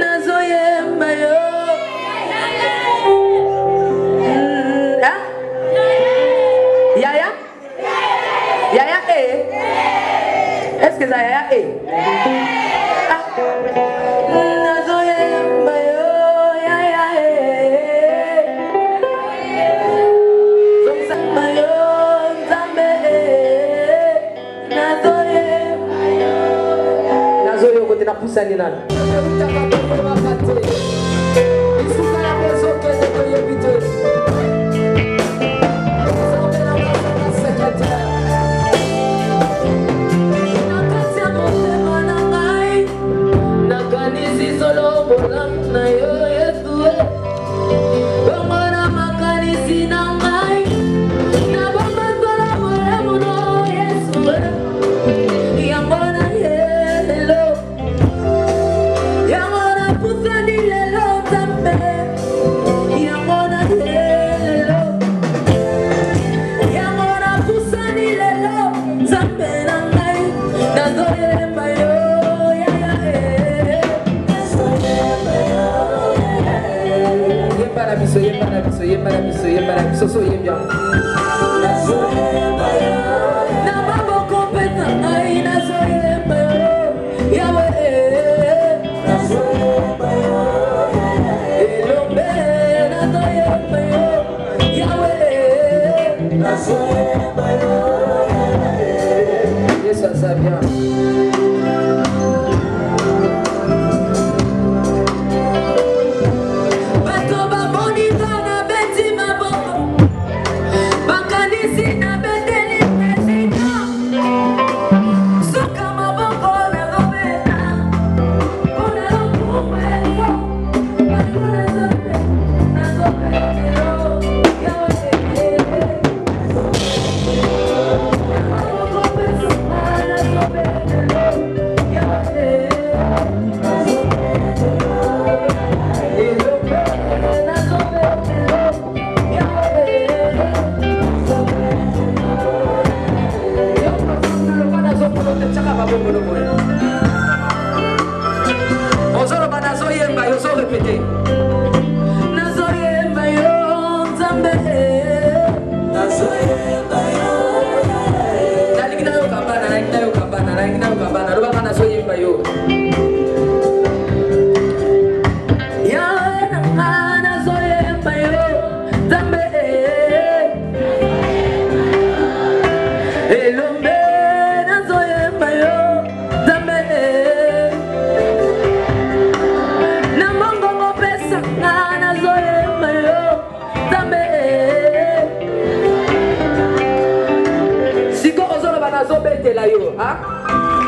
Nazoyemba yo. Hein? Yaya? Yaya est-ce que ça yaya Nazoyemba yo yaya Zomsamba yo nzambe Nazoyemba yo Nazoyo kote na pusani nana Isuka ya bezo kete koye bito na yo Yesu bongo na makanisi na ngai na bongo tola moremo no Yesu yango na yelo yango na pusani lelo tambe yango na yelo yango na pusani lelo tambe na ngai na zoyemba yo Yembara biso so yembia na babo kompeta ai na so yemba yawe na so yemba elombe na so yemba yawe na so yemba Yesu asabia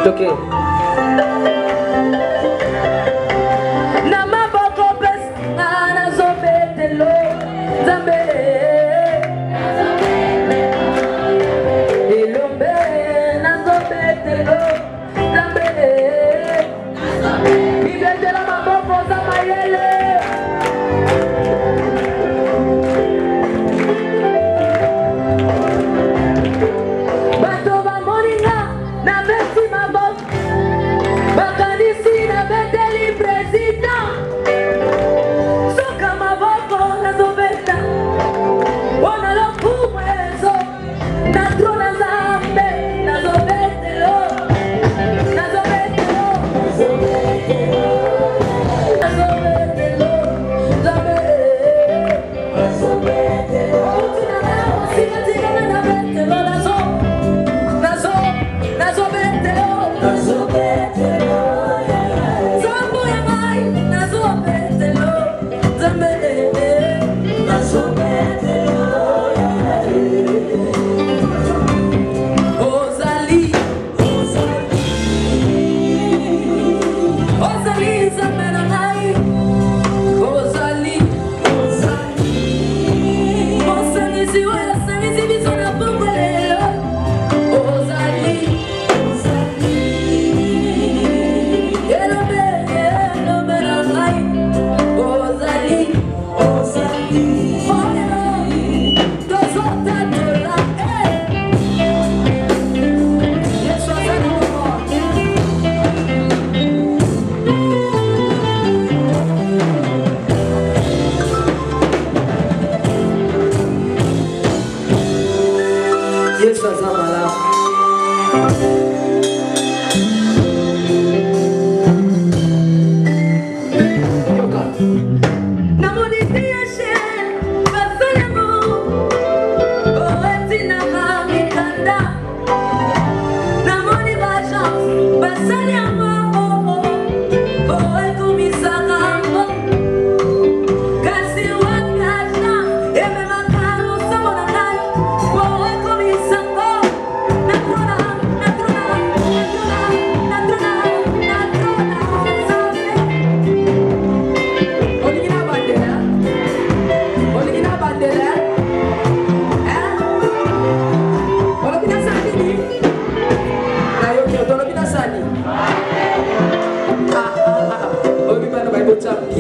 Okay.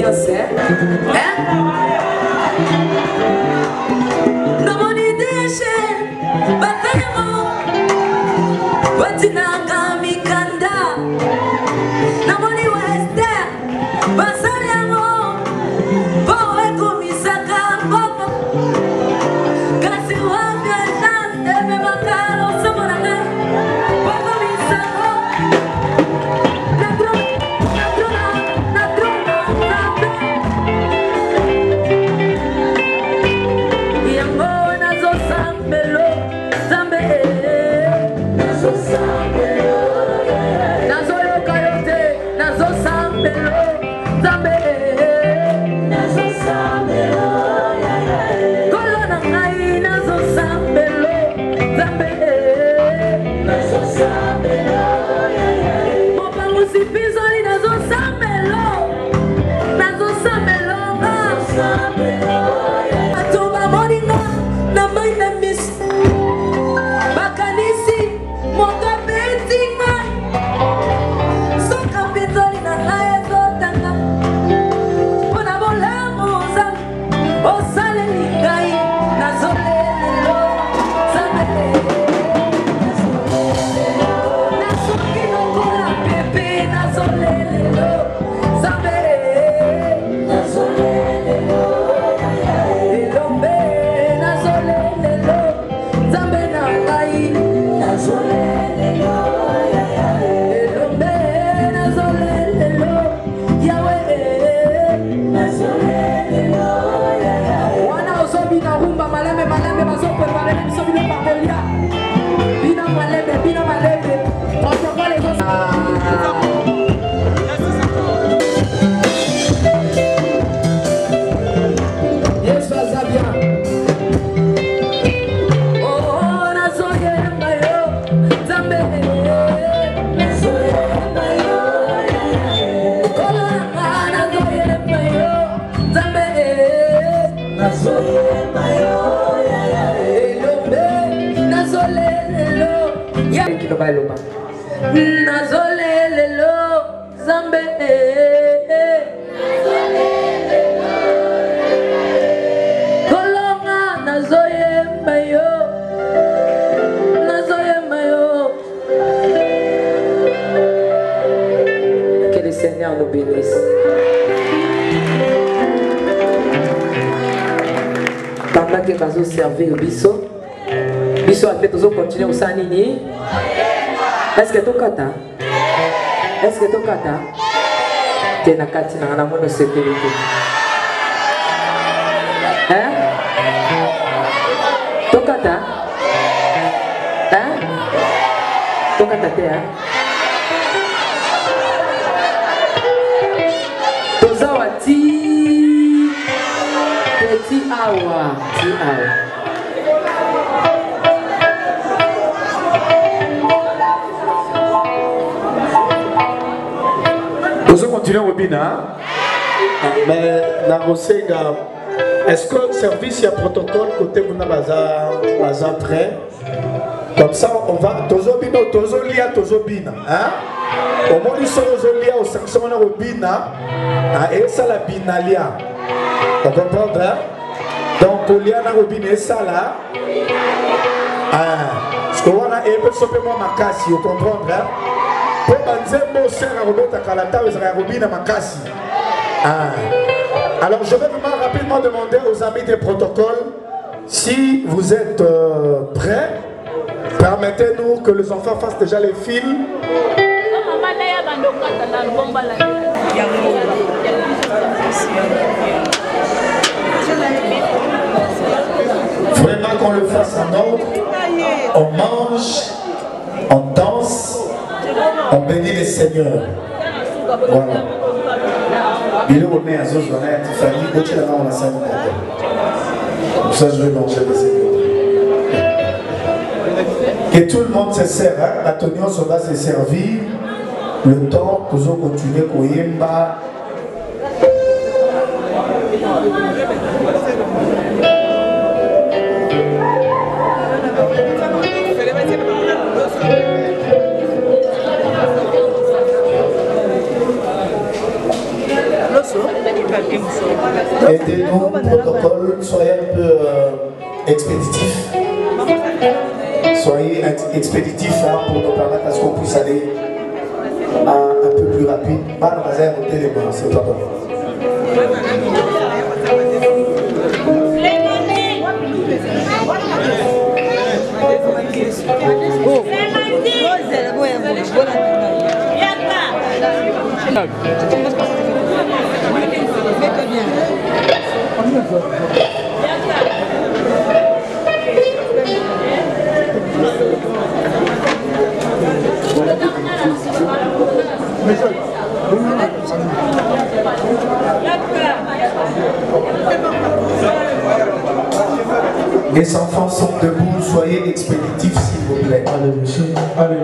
confiance. Dans mon idée, Batanamo, Watinanga Mikanda, Namoni West, Basaliamo, Poe Komisaka, Bobo, Kasiwanga, Ebe Makalo, Samonana, Bobo Misako, Que le Seigneur nous bénisse. Pendant que nous servir Bisso, Bisso a fait toujours continuer au Sanini. Est-ce que tu kata? Est-ce que tu kata? Tu n'as pas de sécurité. Hein? Tu kata? Hein? Tu kata te hein? Tozawati petit awa, petit awa. Nous continuons au Bina. Mais la Rosenga, est-ce que le service, il y a protocole côté Mouna Bazar prêt? Comme ça, on va. Tozobino, Tozolia, Tozobina. Au moins, ils sont Tozolia au sanction au Bina. Et ça, la Binalia. On comprend, hein? Donc, au lien au Bina, ça là. Parce qu'on a un peu simplement ma casse, vous comprenez, hein? Alors je vais vraiment rapidement demander aux amis des protocoles si vous êtes prêts. Permettez-nous que les enfants fassent déjà les fils. Vraiment qu'on le fasse en ordre. On mange, on danse. On bénit les seigneurs. Voilà. Il est remis à Zozo, on a une famille, d'autres là on a 5 ans. Pour ça, je vais manger les seigneurs. Que tout le monde se sert, hein? Antonio se va se servir. Le temps pour nous continuer Koyemba. Aidez-nous, protocole, soyez un peu expéditif. Soyez expéditif hein, pour nous permettre à ce qu'on puisse aller un peu plus rapide. Mademoiselle, montez les mains, c'est pas bon. Les enfants sont debout, soyez expéditifs s'il vous plaît. Allez, monsieur, allez.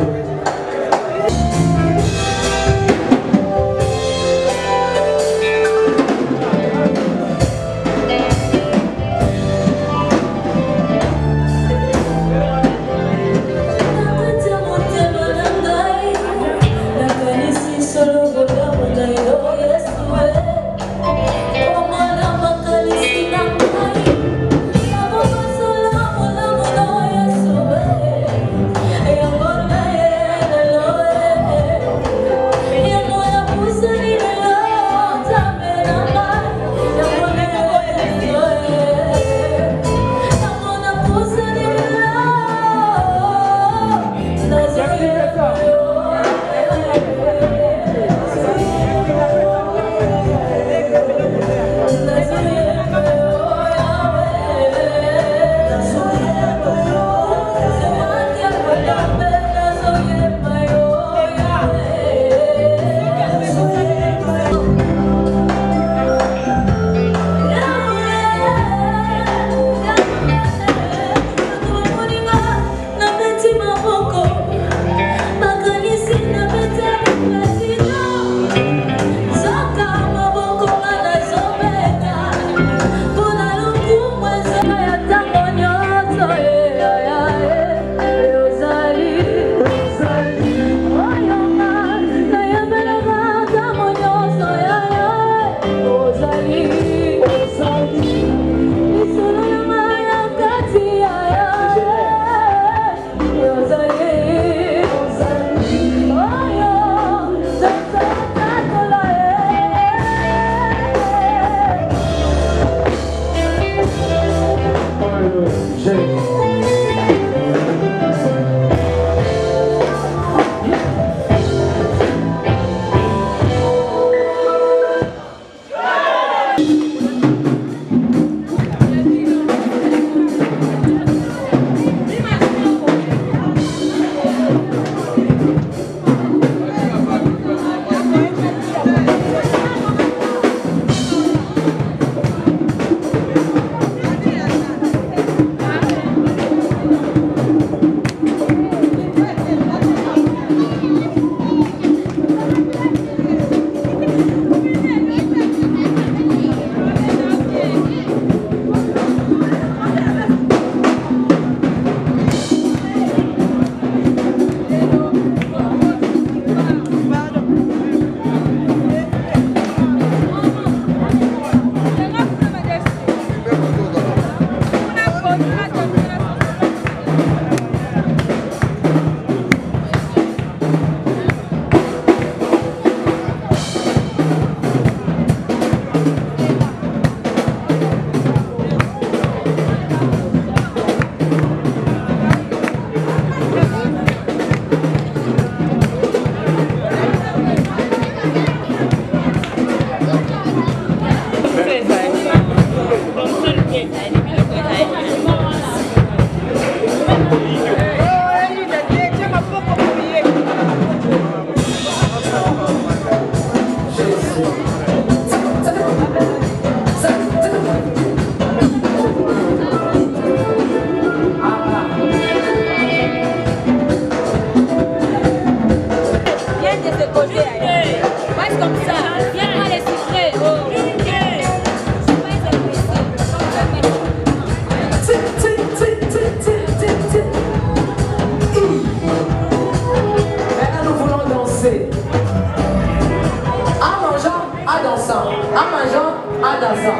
Amajan Adasa.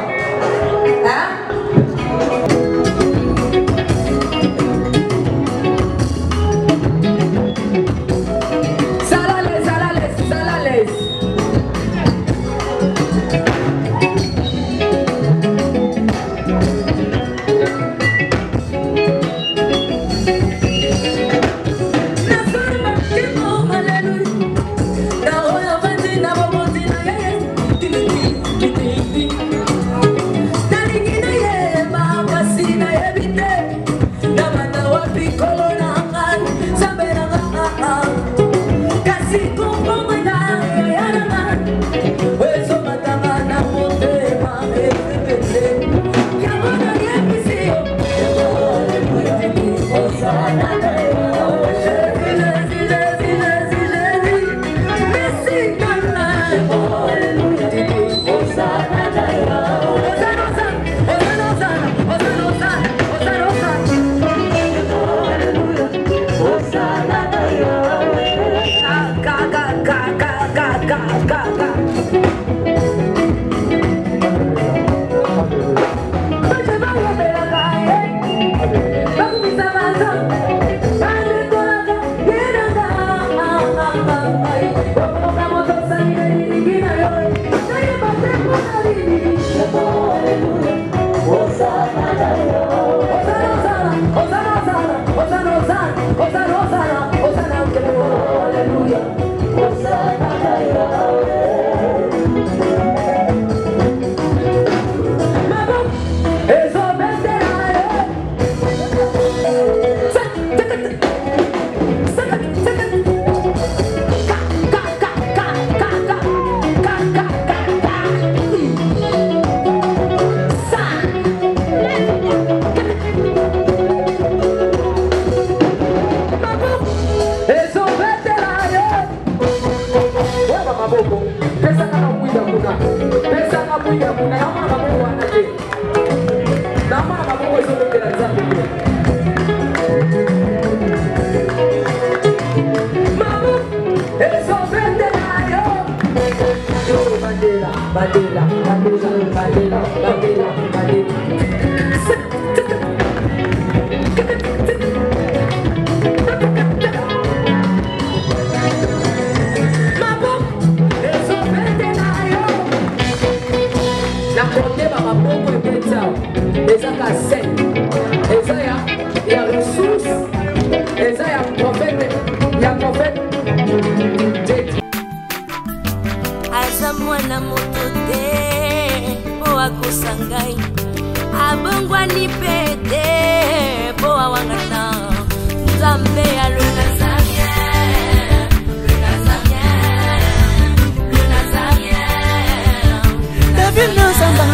Hein? David Nzamba,